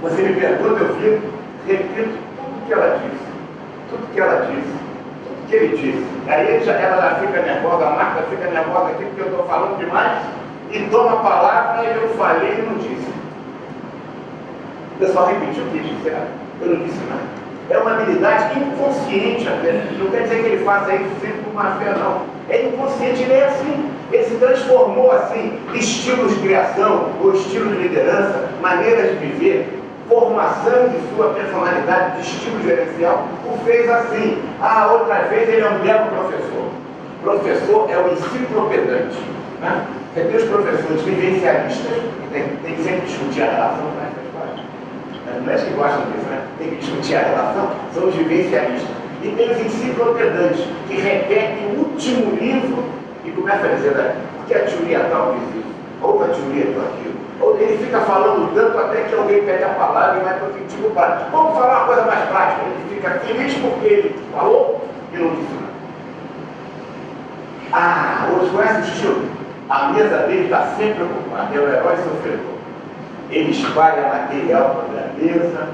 Você me pergunta, eu fico, repito tudo que ela disse. Tudo que ela disse. Tudo que ele disse. Aí ela já fica nervosa, a Marta fica nervosa aqui porque eu estou falando demais e toma a palavra e eu falei e não disse. Eu só repeti o que disse, eu não disse nada. É uma habilidade inconsciente até. Não quer dizer que ele faça isso sempre por má fé, não. É inconsciente, ele é assim. Ele se transformou assim. Estilos de criação, ou estilo de liderança, maneiras de viver, formação de sua personalidade, de estilo gerencial, o fez assim. Outra vez ele é um belo professor. Professor é o enciclopedante. Né? Você tem os professores vivencialistas, que tem que sempre discutir a relação com essas coisas. Não é que gostam disso, né? Tem que discutir a relação, são os vivencialistas. E tem os enciclopedantes, que repetem o último livro e começam a dizer, porque a teoria tal diz isso, outra de um medo aquilo. Ou ele fica falando tanto até que alguém pede a palavra e vai para o tipo prático. Vamos falar uma coisa mais prática. Ele fica feliz porque ele falou e não disse nada. Ah, hoje conhece o estilo? A mesa dele está sempre ocupada, é o herói sofredor. Ele espalha material para a mesa,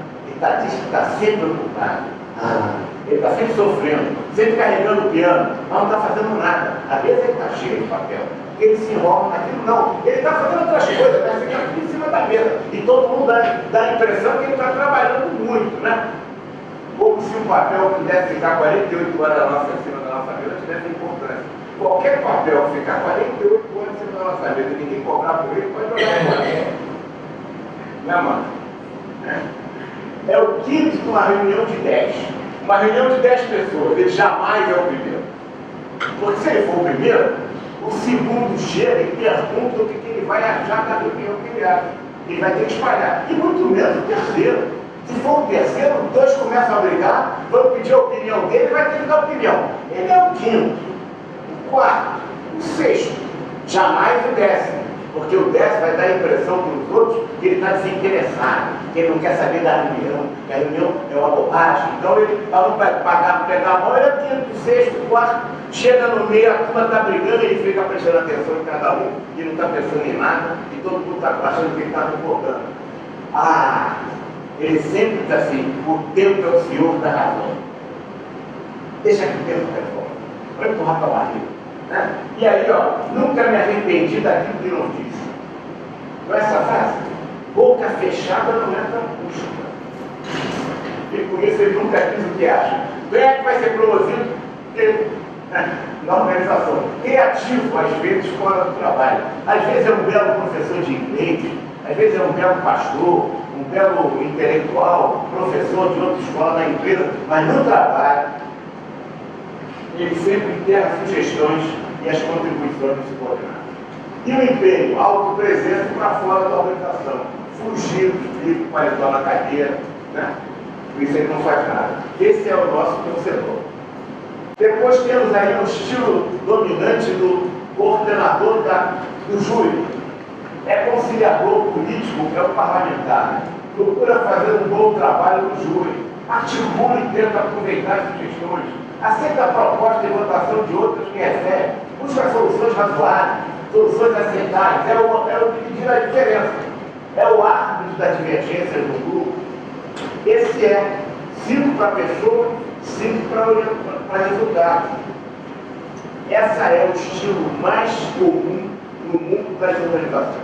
diz que está sempre ocupado. Ele está sempre sofrendo, sempre carregando o piano, mas não está fazendo nada. Às vezes ele está cheio de papel. Ele se enrola naquilo, não. Ele está fazendo outras coisas, mas fica aqui em cima da mesa. E todo mundo dá a impressão que ele está trabalhando muito, né? Como se um papel pudesse ficar 48 horas em cima da nossa mesa tivesse importância. Qualquer papel que ficar 48 horas em cima da nossa mesa e ninguém cobrar por ele, pode jogar fora. Não é, mano? É o quinto de uma reunião de 10. Uma reunião de 10 pessoas, ele jamais é o primeiro. Porque se ele for o primeiro, o segundo chega e pergunta o que ele vai achar da reunião que ele acha. Ele vai ter que espalhar. E muito menos o terceiro. Se for o terceiro, os dois começam a brigar, vão pedir a opinião dele, vai ter que dar opinião. Ele é o quinto, o quarto, o sexto, jamais o décimo. Porque o décimo vai dar a impressão para os outros que ele está desinteressado, que ele não quer saber da reunião, que a reunião é uma bobagem. Então ele, para não pegar a mão, ele é o quinto, o sexto, o quarto, chega no meio, a turma está brigando, ele fica prestando atenção em cada um, e não está pensando em nada, e todo mundo está achando que ele está concordando. Ele sempre está assim, o tempo é o senhor da razão. Deixa que o tempo resolve. Vai empurrar para a barriga. Né? E aí, nunca me arrependi daquilo que não disse. Não é essa frase? Boca fechada não entra música. E por isso ele nunca diz o que acha. Quem é que vai ser promovido? Ele, na organização. Criativo, às vezes, fora do trabalho. Às vezes é um belo professor de inglês, às vezes é um belo pastor, um belo intelectual, professor de outra escola na empresa, mas no trabalho, ele sempre enterra sugestões e as contribuições do subordinado. E o empenho, autopresença para fora da organização. Fugir do livro, paletó na cadeira, né? Por isso ele não faz nada. Esse é o nosso torcedor. Depois temos aí o estilo dominante do coordenador do júri. É conciliador político, é o parlamentar. Procura fazer um bom trabalho no júri. Articula e tenta aproveitar as sugestões. Aceita a proposta e votação de outros que recebe. Busca soluções razoáveis, soluções aceitáveis. É o dividir a diferença. É o árbitro da divergência do grupo. Esse é 5 para a pessoa, 5 para resultado. Essa é o estilo mais comum no mundo das organizações,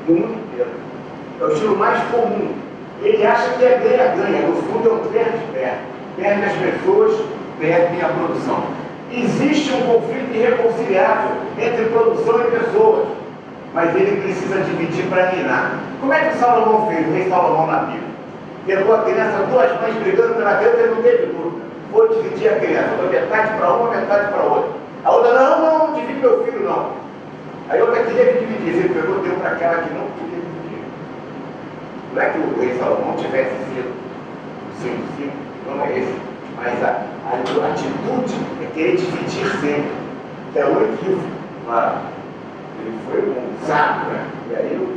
no mundo inteiro. É o estilo mais comum. Ele acha que é ganha-ganha, no fundo é um perde-perde. Perde as pessoas, perdem a produção. Existe um conflito irreconciliável entre produção e pessoas, mas ele precisa dividir para reinar. Como é que o Salomão fez, o rei Salomão na Bíblia? Pegou a criança, duas mães brigando pela criança, ele não teve dúvida. Vou dividir a criança, metade para uma, metade para outra. A outra, não divide meu filho, não. Aí outra queria que dividisse, ele pegou, deu para aquela que não queria dividir. Não é que o rei Salomão tivesse sido 5, não é esse. Mas a atitude é querer dividir sempre. É um equívoco. Ele foi um saco, né? E aí o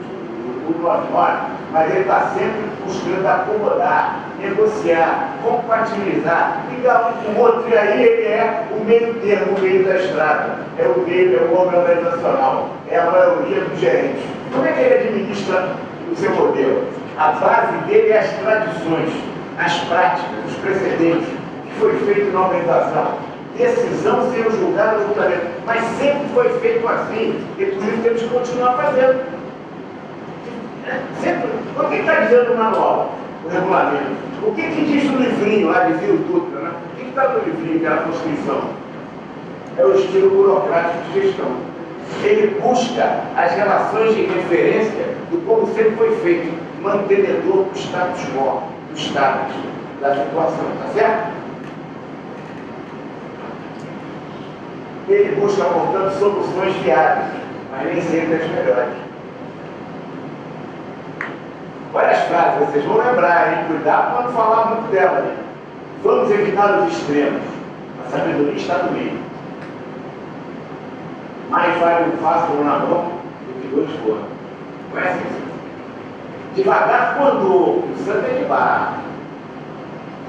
mas ele está sempre buscando acomodar, negociar, compatibilizar, ligar um com o outro, e aí ele é o meio termo, o meio da estrada. É o homem organizacional, é a maioria dos gerentes. Como é que ele administra o seu modelo? A base dele é as tradições, as práticas, os precedentes, que foi feito na organização. Decisão sem julgar o julgamento. Mas sempre foi feito assim, e por isso temos que continuar fazendo. Sempre. O que está dizendo o manual, o regulamento? O que diz no livrinho lá de Zio Dutra, né? O que está no livrinho, que é a Constituição? É o estilo burocrático de gestão. Ele busca as relações de referência do como sempre foi feito, mantenedor do status quo, do status, da situação, tá certo? Ele busca, portanto, soluções viáveis, mas nem sempre as melhores. Olha as frases, vocês vão lembrar, hein? Cuidado para não falar muito dela. Hein? Vamos evitar os extremos. A sabedoria está no meio. Mais vale um pássaro na mão do que 2 fora. Conhece isso? Devagar quando o santo é de barra.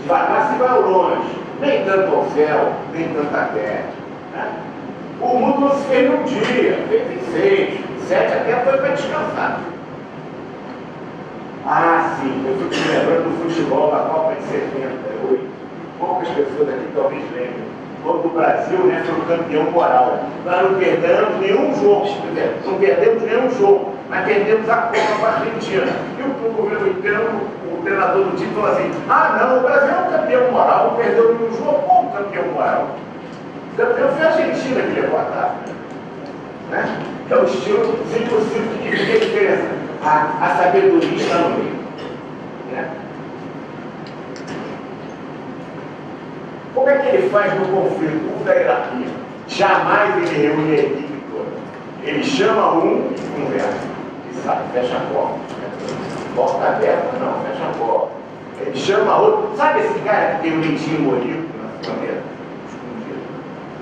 Devagar se vai ao longe. Nem tanto ao céu, nem tanto à terra. Né? O mundo não se fez num dia, fez em 6, 7 até foi para descansar. Ah, sim, eu fico me lembrando do futebol da Copa de 78. Poucas pessoas aqui talvez lembrem. Quando o Brasil, né, foi o campeão moral. Nós não perdemos nenhum jogo, não perdemos nenhum jogo, mas perdemos a Copa para a Argentina. E o governo interno, o treinador do time falou assim: ah não, o Brasil é um campeão moral, não perdeu nenhum jogo, como campeão moral? O campeão foi a Argentina que levou a taça. Né? É o estilo impossível que tem diferença. A sabedoria está no meio. Né? Como é que ele faz no conflito da hierarquia? Jamais ele reúne a equipe toda. Ele chama um e conversa. E sai, fecha a porta. Porta aberta, não, fecha a porta. Ele chama outro. Sabe esse cara que tem um leitinho morido na bandeira? Escondido.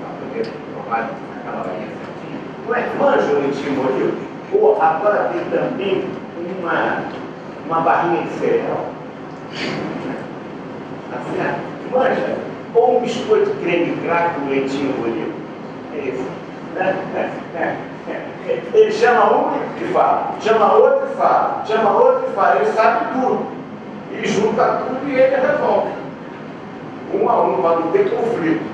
Na bandeira, normal, naquela bainha certinha. Não é que manja o leitinho morido? Ou agora tem também uma barrinha de cereal. Assim, manja. Ou um biscoito creme crack com leitinho morido. É isso. Ele chama um e fala, chama outro e fala, chama outro e fala. Ele sabe tudo. Ele junta tudo e ele resolve. Um a um, para não ter conflito.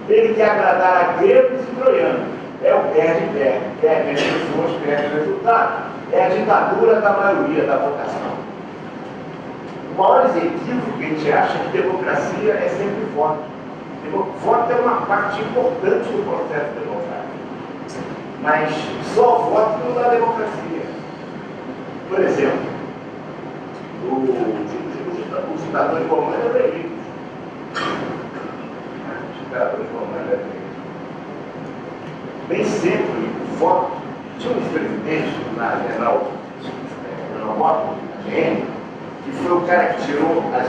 Ele quer agradar a gregos e troianos. É o perde-perde. Perde as pessoas, perde o resultado. É a ditadura da maioria da votação. O maior equívoco que a gente acha que democracia é sempre voto. Voto é uma parte importante do processo democrático. Mas só voto não dá democracia. Por exemplo, o ditador de comando é eleito. O ditador de comando é eleito. Nem sempre o voto. Tinha um presidente na General Motors, na GM, que foi o cara que tirou a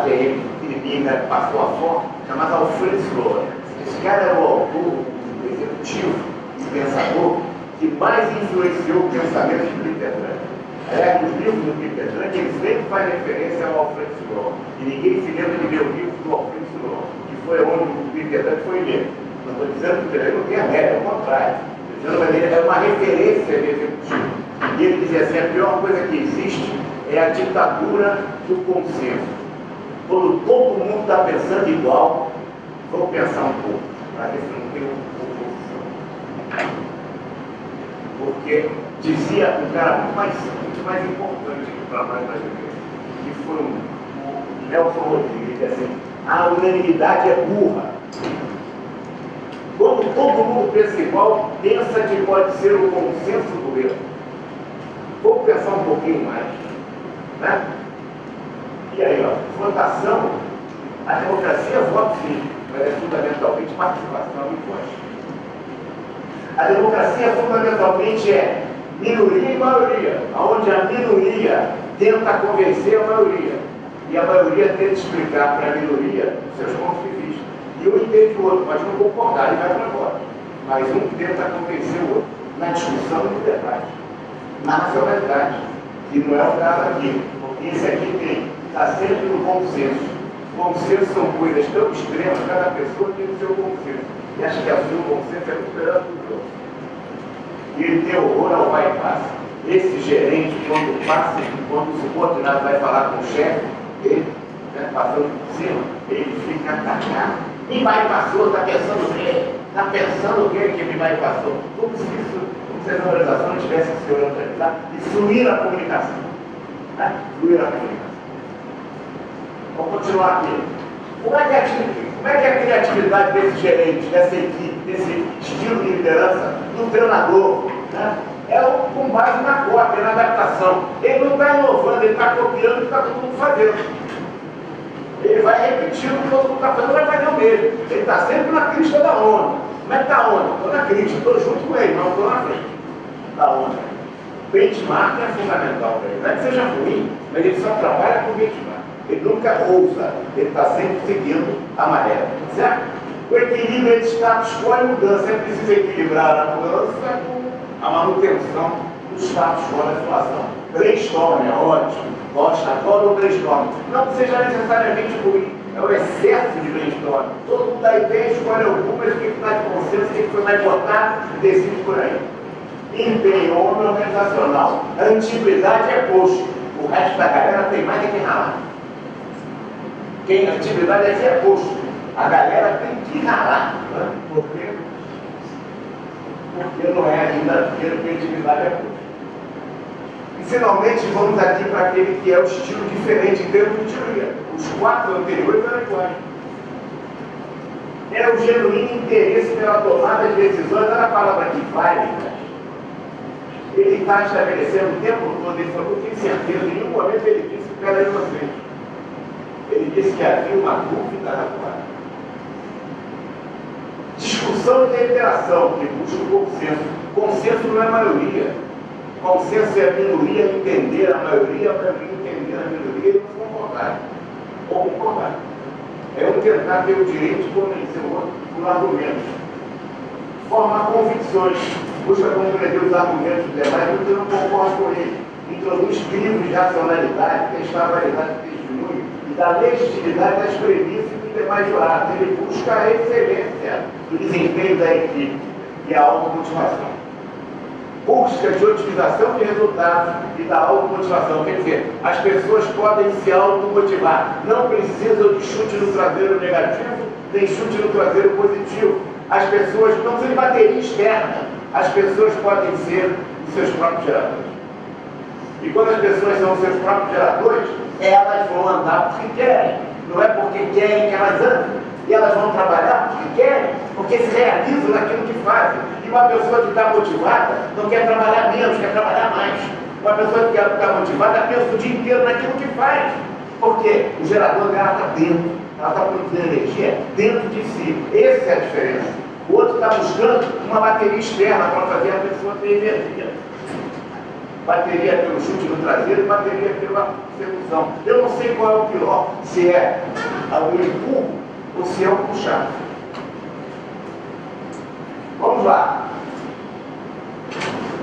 GM Filipina, passou a foto, chamado Alfredo Sloan. Esse cara era o autor, o executivo e pensador que mais influenciou o pensamento de Peter Drucker. Aliás, os livros do Peter Drucker, ele sempre faz referência ao Alfredo Sloan. E ninguém se lembra de ler o livro do Alfredo Sloan, que foi onde o Peter Drucker foi ler. Não estou dizendo que o Peter Drucker não tem a média, ao contrário. Estou dizendo que ele é uma referência de executivo. E ele dizia assim: a pior coisa que existe é a ditadura do consenso. Quando todo mundo está pensando igual, vou pensar um pouco, para ver se não tem oposição. Porque dizia um cara muito mais importante para nós brasileiros, que foi o Nelson Rodrigues, assim: a unanimidade é burra. Quando todo mundo pensa igual, pensa que pode ser o consenso do erro. Vamos pensar um pouquinho mais. Né? E aí, ó, votação, a democracia é voto sim, mas é fundamentalmente participação e voz. A democracia fundamentalmente é minoria e maioria, onde a minoria tenta convencer a maioria e a maioria tenta explicar para a minoria os seus pontos de vista. E um entende o outro, pode não concordar e vai para fora. Mas um tenta convencer o outro na discussão e no debate, na racionalidade, que não é o caso aqui. Esse aqui está sempre no consenso. Consenso são coisas tão extremas, cada pessoa tem o seu consenso. E acha que o seu consenso é muito melhor que o outro. E ele tem horror ao bypass. Esse gerente, quando o subordinado vai falar com o chefe dele, né, passando por cima, ele fica atacado. Me bypassou, está pensando o quê? Está pensando o quê que me bypassou? Como se a organização não tivesse que se organizar e fluir a comunicação. Né? Fluir a comunicação. Vamos continuar aqui. Como é que é a criatividade desse gerente, dessa equipe, desse estilo de liderança, do treinador? Né? É com base na cópia, na adaptação. Ele não está inovando, ele está copiando o que está todo mundo fazendo. Ele vai repetindo o que todo mundo está fazendo, vai fazer o mesmo. Ele está sempre na crista da onda. Como é que está a onda? Estou na crista, estou junto com ele, não estou na frente da onda. Benchmark é fundamental para ele. Não é que seja ruim, mas ele só trabalha com benchmark. Ele nunca ousa, ele está sempre seguindo a maré. Certo? O equilíbrio entre status quo e mudança. É preciso equilibrar a mudança com a manutenção do status quo da situação. Brainstorm é ótimo, gosta, adora o brainstorm. Não que seja necessariamente ruim, é o excesso de brainstorm. Todo mundo dá ideia, escolhe algumas, o que está de consenso, o que foi mais votado e decide por aí. Empenho, homem organizacional. A antiguidade é posto. O resto da galera tem mais que ralar. Quem a antiguidade é posto. A galera tem que ralar. Né? Porque não é ainda aquilo que a antiguidade é posto. E finalmente vamos aqui para aquele que é o estilo diferente em termos de teoria. Os 4 anteriores eram iguais. Era o genuíno interesse pela tomada de decisões, era a palavra que vale. Né? Ele está estabelecendo o tempo todo, ele falou, tem certeza, em nenhum momento ele disse que era inocente. Ele disse que havia uma dúvida na quadra. Discussão e deliberação, que busca o consenso. Consenso não é maioria. Consenso é a minoria entender a maioria entender a minoria e não concordar. Ou concordar. É um tentar ter o direito de convencer o outro por argumentos. Formar convicções. Busca compreender os argumentos dos demais, porque não concorda com ele. Introduz crivos de racionalidade, testar a validade do testemunho e da legitimidade das premissas dos demais jurados. Ele busca a excelência do desempenho da equipe e a automotivação. Busca de otimização de resultados e da automotivação. Quer dizer, as pessoas podem se automotivar. Não precisam de chute no traseiro negativo, nem chute no traseiro positivo. As pessoas não precisam de bateria externa. As pessoas podem ser os seus próprios geradores. E quando as pessoas são os seus próprios geradores, elas vão andar porque querem. Não é porque querem que elas andem. E elas vão trabalhar porque querem, porque se realizam naquilo que fazem. E uma pessoa que está motivada não quer trabalhar menos, quer trabalhar mais. Uma pessoa que está motivada pensa o dia inteiro naquilo que faz. Porque o gerador dela está dentro. Ela está produzindo energia dentro de si. Essa é a diferença. O outro está buscando uma bateria externa para fazer a pessoa ter energia. Bateria pelo chute no traseiro, bateria pela sedução. Eu não sei qual é o pior, se é o empurro ou se é o puxar. Vamos lá.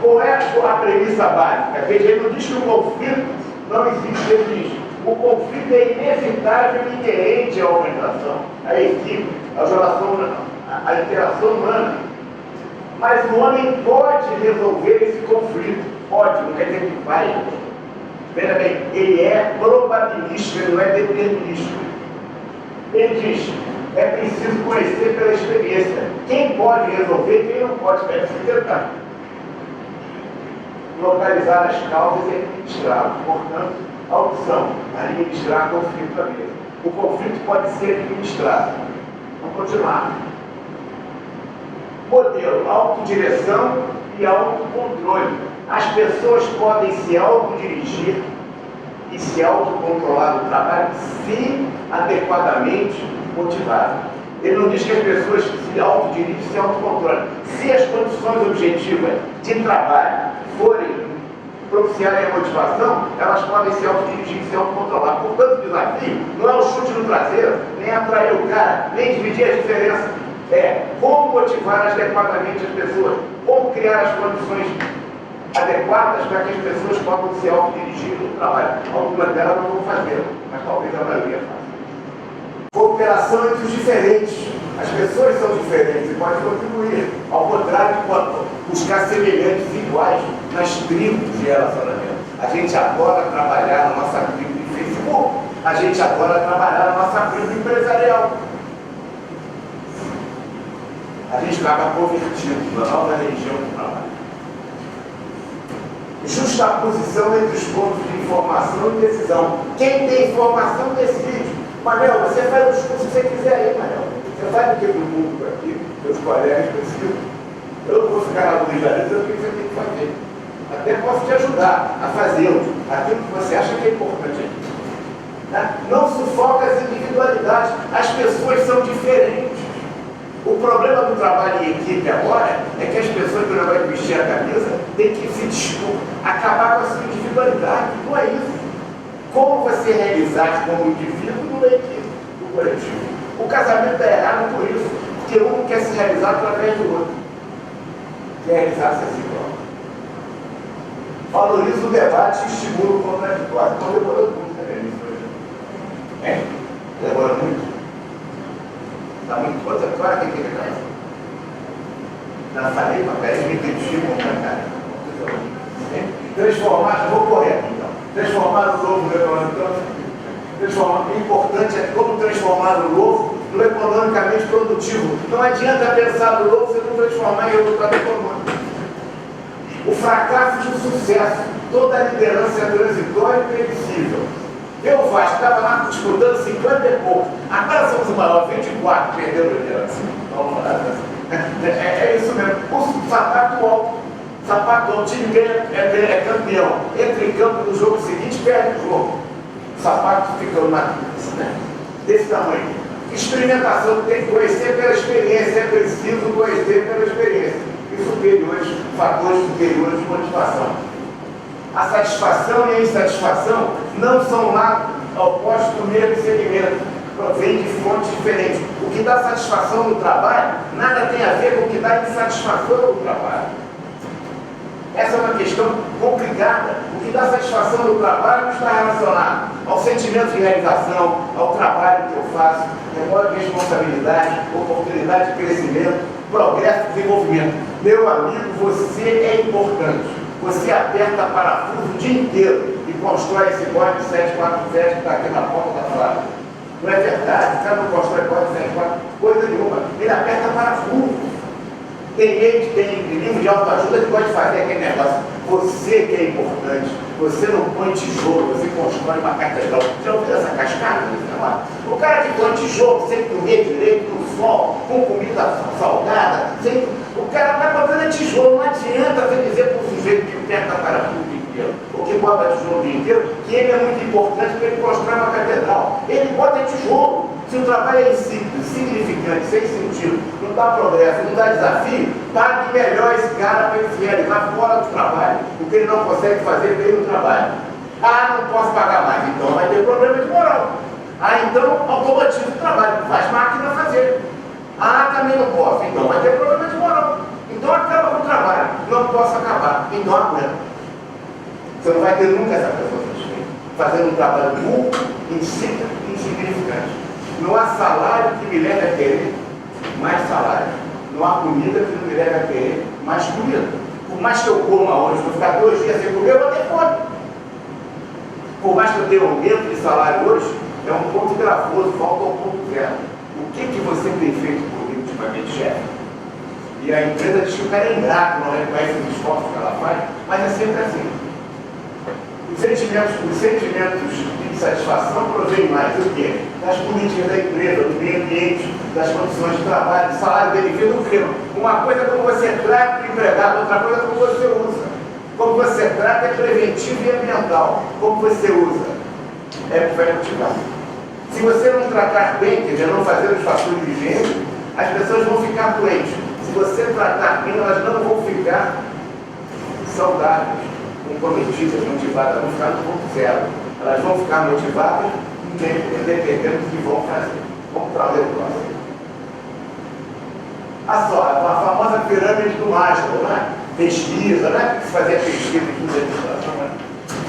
Qual é a premissa básica? Veja, ele não diz que o conflito não existe, ele diz: o conflito é inevitável e inerente à organização, à equipe, à interação humana. Mas o homem pode resolver esse conflito. Pode, não quer dizer que vai. Veja bem, ele é probabilístico, ele não é determinístico. Ele diz: é preciso conhecer pela experiência quem pode resolver, quem não pode, é preciso tentar. Localizar as causas e administrá-las. Portanto, a opção, administrar conflito à mesa. O conflito pode ser administrado. Vamos continuar. Modelo, autodireção e autocontrole. As pessoas podem se autodirigir e se autocontrolar no trabalho se adequadamente motivadas. Ele não diz que as pessoas se autodirigem e se autocontrolam. Se as condições objetivas de trabalho forem propiciarem a motivação, elas podem se autodirigir e se autocontrolar. Portanto, o desafio não é o chute no traseiro, nem atrair o cara, nem dividir as diferenças. É como motivar adequadamente as pessoas, como criar as condições adequadas para que as pessoas possam se autodirigir no trabalho. Algumas delas não vão fazer, mas talvez a maioria faça. Cooperação entre os diferentes. As pessoas são diferentes e podem contribuir. Ao contrário, pode buscar semelhantes e iguais nas tribos de relacionamento. A gente adora trabalhar na nossa tribo de Facebook. A gente adora trabalhar na nossa tribo empresarial. A gente acaba convertido na nova religião do trabalho. Justaposição entre os pontos de informação e decisão. Quem tem informação decide. Manel, você faz o discurso que você quiser aí, Manel. Você faz o que do mundo aqui, seus colegas precisam. Eu não vou ficar na luz da dizendo o que você tem que fazer. Até posso te ajudar a fazê-lo. Aquilo que você acha que é importante aqui. Tá? Não sufoca as individualidades. As pessoas são diferentes. O problema do trabalho em equipe agora é que as pessoas, quando vai vestir a camisa, têm que se dispor, acabar com a sua individualidade. Não é isso. Como você realizar como indivíduo numa equipe, no coletivo? O casamento é errado por isso, porque um quer se realizar através do outro. Quer realizar-se a si próprio. valoriza o debate e estimula o contraditório. Então demorou muito também isso hoje. Hein? Demora muito. Está muito contraditório, tem que ficar. Não falei, mas peraí, me identifico com a cara. Transformar, vou correr então. Transformar o novo no econômico. O importante é como transformar o novo no economicamente produtivo. Não adianta pensar no novo se não transformar em resultado econômico. O fracasso de sucesso, toda a liderança é transitória e previsível. Eu, Vasco, estava lá disputando 50 e pouco. Agora somos o maior, 24, perdeu a liderança. É isso mesmo. O sapato alto. Sapato alto, o time ganha, é campeão. Entra em campo no jogo seguinte, perde o jogo. O sapato fica desse tamanho. Experimentação, tem que conhecer pela experiência, é preciso conhecer pela experiência. E superiores, fatores superiores de motivação. A satisfação e a insatisfação não são lá opostos do mesmo segmento, vêm de fontes diferentes. O que dá satisfação no trabalho nada tem a ver com o que dá insatisfação no trabalho. Essa é uma questão complicada. O que dá satisfação no trabalho está relacionado ao sentimento de realização, ao trabalho que eu faço, memória de responsabilidade, oportunidade de crescimento, progresso e desenvolvimento. Meu amigo, você é importante. Você aperta parafuso o dia inteiro e constrói esse código 747 que está aqui na ponta da frase. Não é verdade? O cara não constrói código 747, coisa nenhuma. Ele aperta parafuso. Tem gente, tem livro de autoajuda que pode fazer aquele negócio. Você que é importante, você não põe tijolo, você constrói uma catedral. Já ouviu essa cascada? O cara que põe tijolo sem comer direito, no sol, com comida salgada, o cara vai botando tijolo. Não adianta você dizer para o sujeito que aperta parafuso o dia inteiro, ou que bota tijolo o dia inteiro, que ele é muito importante para ele construir uma catedral. Ele bota tijolo. Se o trabalho é insípido, insignificante, sem sentido, não dá progresso, não dá desafio, pague melhor esse cara para ele se realizar fora do trabalho, o que ele não consegue fazer bem no trabalho. Ah, não posso pagar mais, então vai ter problema de moral. Ah, então automatiza o trabalho, faz máquina fazer. Ah, também não posso, então vai ter problema de moral. Então acaba com o trabalho, não posso acabar, então aguenta. Você não vai ter nunca essa pessoa satisfeita, fazendo um trabalho burro, insípido e insignificante. Não há salário que me leve a querer mais salário. Não há comida que não me leve a querer mais comida. Por mais que eu coma hoje, vou ficar 2 dias sem comer, eu vou ter fome. Por mais que eu tenha aumento de salário hoje, é um ponto gravoso, falta um ponto zero. O que você tem feito comigo ultimamente, chefe? E a empresa diz que o cara é ingrato, não reconhece os esforços que ela faz, mas é sempre assim. Os sentimentos de insatisfação provêm mais do quê? Das políticas da empresa, do meio ambiente, das condições de trabalho, do salário benefício do clima. Uma coisa é como você trata o empregado, outra coisa é como você usa. Como você trata é preventivo e ambiental. Como você usa é o que vai motivar. Se você não tratar bem, quer dizer, não fazer os fatores de higiene, as pessoas vão ficar doentes. Se você tratar bem, elas não vão ficar saudáveis, comprometidas, motivadas, vão ficar no ponto zero. Elas vão ficar motivadas dependendo do que vão fazer. Vamos trazer o próximo. A famosa pirâmide do Maslow, né? Pesquisa, né? Se fazia pesquisa em legislação, né?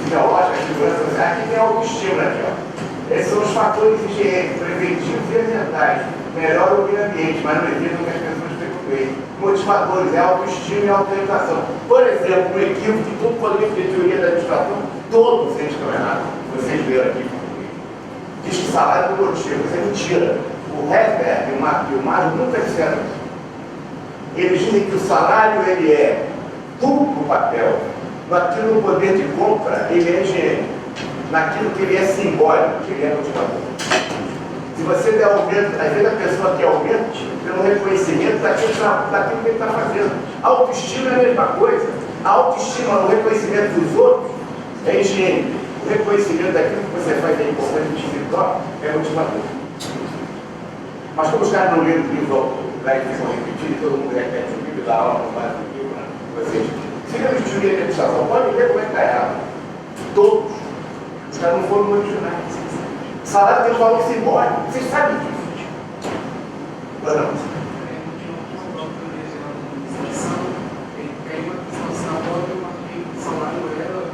Ideológica, segurança social. Aqui tem autoestima, aqui, ó. Esses são os fatores higiênicos, preventivos e ambientais. Melhora o meio ambiente, mas não evitam que as pessoas ficam bem. Motivadores, é autoestima e autorização. Por exemplo, no equívoco de tudo poderia ter teoria da administração, todos eles estão errados. Vocês viram aqui. Diz que salário é motivo, isso é mentira. O Herzberg e o Maslow nunca disseram isso. Eles dizem que o salário ele é tudo no papel, naquilo no poder de compra ele é higiênico, naquilo que ele é simbólico, que ele é motivador. Se você der aumento, às vezes a pessoa quer aumento pelo reconhecimento daquilo que ele está fazendo. A autoestima é a mesma coisa. A autoestima, o reconhecimento dos outros é higiênico. O reconhecimento daquilo que você faz é importante de si próprio, é motivador. Mas como os caras não leram o livro, daí ficam repetindo, todo mundo repete o livro, dá aula com base no livro, né? Vocês, se lembram de teoria de administração, pode ver como é que está errado. Todos. Os caras não foram originais. O salário tem um valor simbólico. Vocês sabem disso. Ou não? Salário era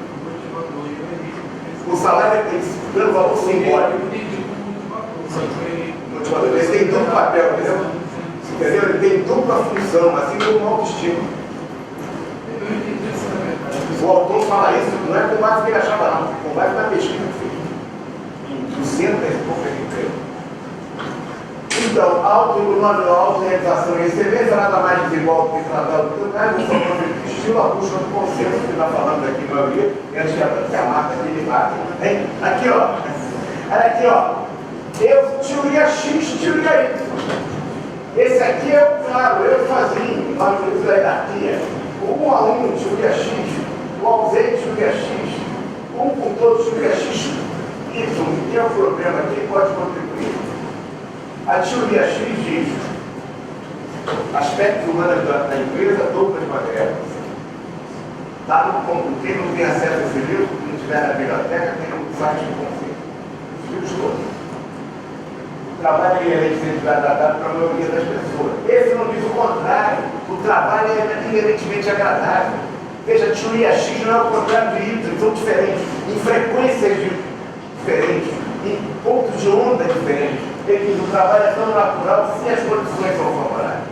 dando valor simbólico. Ele tem duplo papel, entendeu? Ele tem dupla função, assim como uma autoestima. O autor fala isso, não é com base no que ele achava, não, com base na pesquisa que fez. Em 200 e poucas empresas. Então, autorrealização e excelência nada mais desigual do que tratar do que estilo a busca do consenso que está falando aqui, a maioria, e antes que a marca dele bate. Aqui, ó. Olha aqui, ó. Eu, teoria X, teoria Y. Esse aqui é o claro, eu fazia, lá no livro da hierarquia. O 1 a 1, teoria X. O ausente, teoria X. Um com todos, teoria X. Y. Que é o problema? Quem pode contribuir? A teoria X diz aspectos humanos da empresa, duplas matérias. Dado como quem não tem acesso a esse livro, não estiver na biblioteca, tem um site do conceito. Os livros todos. O trabalho é inerentemente agradável para a maioria das pessoas. Esse não diz o contrário. O trabalho é inerentemente agradável. Veja, a teoria X não é o contrário de Y, são diferentes, em frequências diferentes, em pontos de onda diferentes. Ele diz, o trabalho é tão natural se as condições são favoráveis.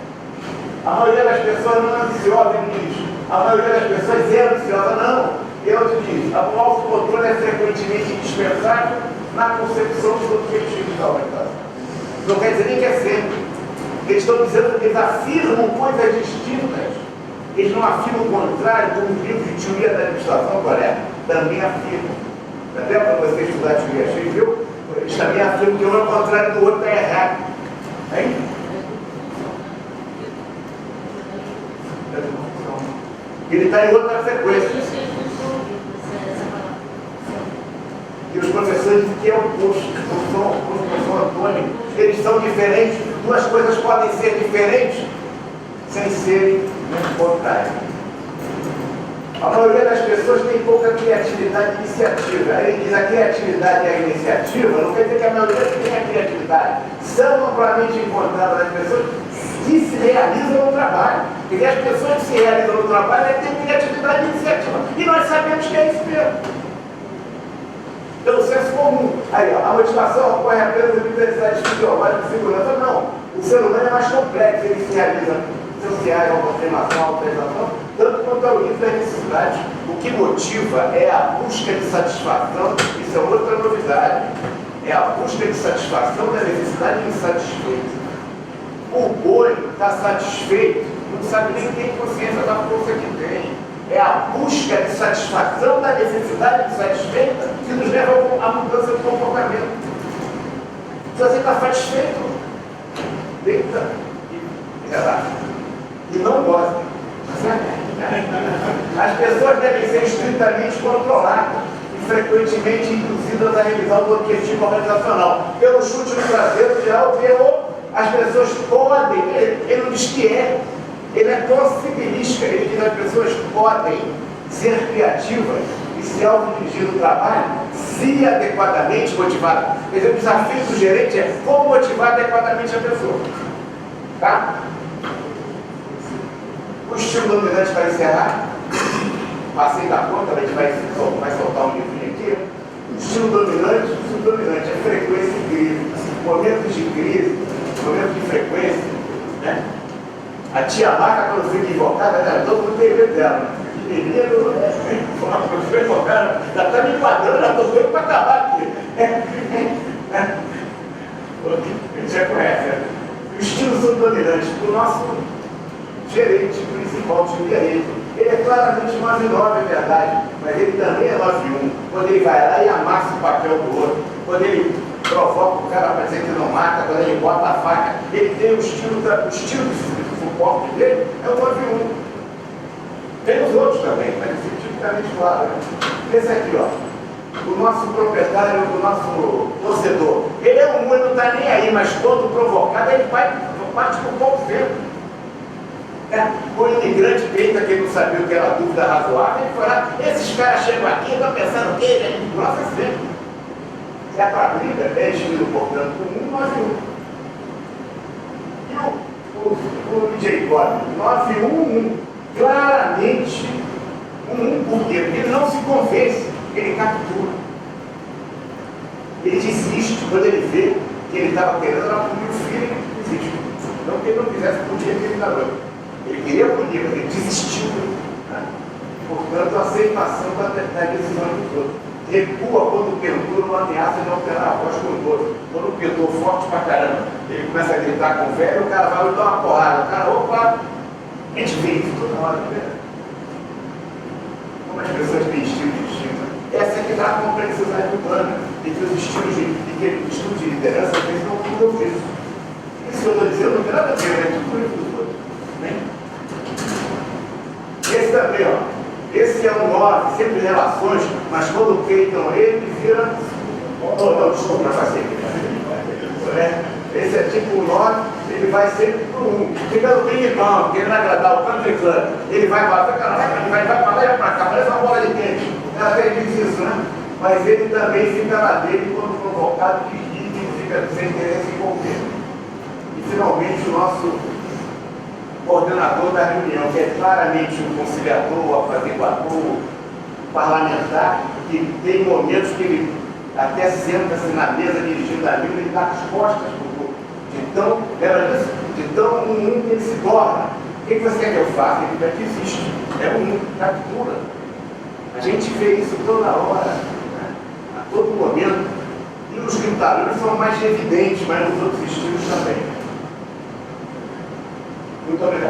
A maioria das pessoas não é ansiosa nisso. A maioria das pessoas é ansiosa, não. Eu te digo, o autocontrole é frequentemente indispensável na concepção dos objetivos da orientação. Não quer dizer nem que é sempre. Eles estão dizendo que eles afirmam coisas distintas. Eles não afirmam o contrário, como o livro de teoria da administração correta também afirma. Até para você estudar teoria X, viu? Eles também afirmam que um é o contrário do outro, está errado. Hein? Ele está em outra frequência. E os professores dizem que é o oposto, o professor Antônio. Eles são diferentes. Duas coisas podem ser diferentes sem serem contrárias. A maioria das pessoas tem pouca criatividade e iniciativa. Ele diz a criatividade e a iniciativa, não quer dizer que a maioria tem a criatividade. São amplamente encontradas as pessoas que se realizam no trabalho. Porque as pessoas que se realizam no trabalho têm criatividade e iniciativa. E nós sabemos que é isso mesmo. Pelo senso comum. Aí, ó, a motivação ocorre apenas em necessidades fisiológicas de segurança. Não. O ser humano é mais complexo, ele se realiza sociais, autoafirmação, autorização, tanto quanto ao livro das necessidades. O que motiva é a busca de satisfação, isso é outra novidade. É a busca de satisfação da necessidade insatisfeita. O boi está satisfeito, não sabe nem tem consciência da força que tem. É a busca de satisfação da necessidade insatisfeita que nos leva à mudança de comportamento. Se você está satisfeito, deita e relaxa. E não gosta. As pessoas devem ser estritamente controladas e frequentemente induzidas à revisão do objetivo organizacional. Pelo chute no traseiro, geral, as pessoas podem, ele não diz que é, ele é possibilística, ele diz que as pessoas podem ser criativas e se autodirigir no trabalho se adequadamente motivadas. Quer dizer, o desafio do gerente é como motivar adequadamente a pessoa. Tá? O estilo dominante para encerrar, passei da conta, a gente vai soltar um livrinho aqui. O estilo dominante é frequência de crise, momentos de crise, momentos de frequência, né? A tia Marca, quando fica invocada, todo mundo tem medo dela. Menino, quando foi invocada, já está me enquadrando, já estou doido para acabar aqui. A gente já conhece, né? O estilo dominante, o nosso gerente principal de direito. Ele é claramente 9-9, é verdade, mas ele também é 9-1. Quando ele vai lá e amassa o papel do outro, quando ele provoca o cara para dizer que não mata, quando ele bota a faca, ele tem o estilo de suporte dele, é o 9-1. Tem os outros também, mas esse tipicamente claro. Né? Esse aqui, ó, o nosso proprietário, o nosso torcedor, ele é um, ele não está nem aí, mas quando provocado, ele vai parte por ponto dentro. O imigrante peita que ele não sabia o que era dúvida razoável, ele foi lá, esses caras chegam aqui, estão pensando o quê? Nossa, sempre. Se é para a briga, é estilo, portanto, comum, 9-1. E o DJ Bob, 9-1, claramente, 1, por quê? Porque ele não se convence, ele captura. Ele desiste quando ele vê que ele estava querendo era punir o filho, ele desiste. Não que ele não quisesse punir aquele garoto. Ele queria punir, mas ele desistiu. Né? Portanto, a aceitação da decisão dos outros. Recua quando o Pedro não ameaça de alterar a voz com os outros. Quando o Pedro forte pra caramba, ele começa a gritar com o velho, o cara vai dar uma porrada. O cara, opa! A gente vê isso toda hora, né? Como as pessoas têm estilos distintos. Essa é que dá a complexidade humana. E que os estilos de liderança, às vezes, não mudam isso. Isso que eu estou dizendo não tem nada a ver, né? Tudo isso dos outros. Né? Esse também, ó. Esse é um 9, sempre em relações, mas quando peitam ele, vira. Não, desculpa, não vai ser. Esse é tipo um 9, ele vai sempre por 1. Fica no ping-pong, querendo agradar o country club. Ele vai para lá, ele vai para lá e para cá, parece uma bola de tênis. O cara até diz isso, né? Mas ele também fica na dele quando provocado, que fica sem interesse em qualquer. E finalmente o nosso coordenador da reunião, que é claramente um conciliador, um apaziguador, parlamentar, que tem momentos que ele até senta-se na mesa dirigindo a língua e dá as costas para o povo. De tão um que ele se torna. O que você quer que eu faça? Ele já desiste. É um, captura. A gente vê isso toda hora, né? A todo momento. E os gritadores são mais evidentes, mas nos outros estilos também. Muito obrigado.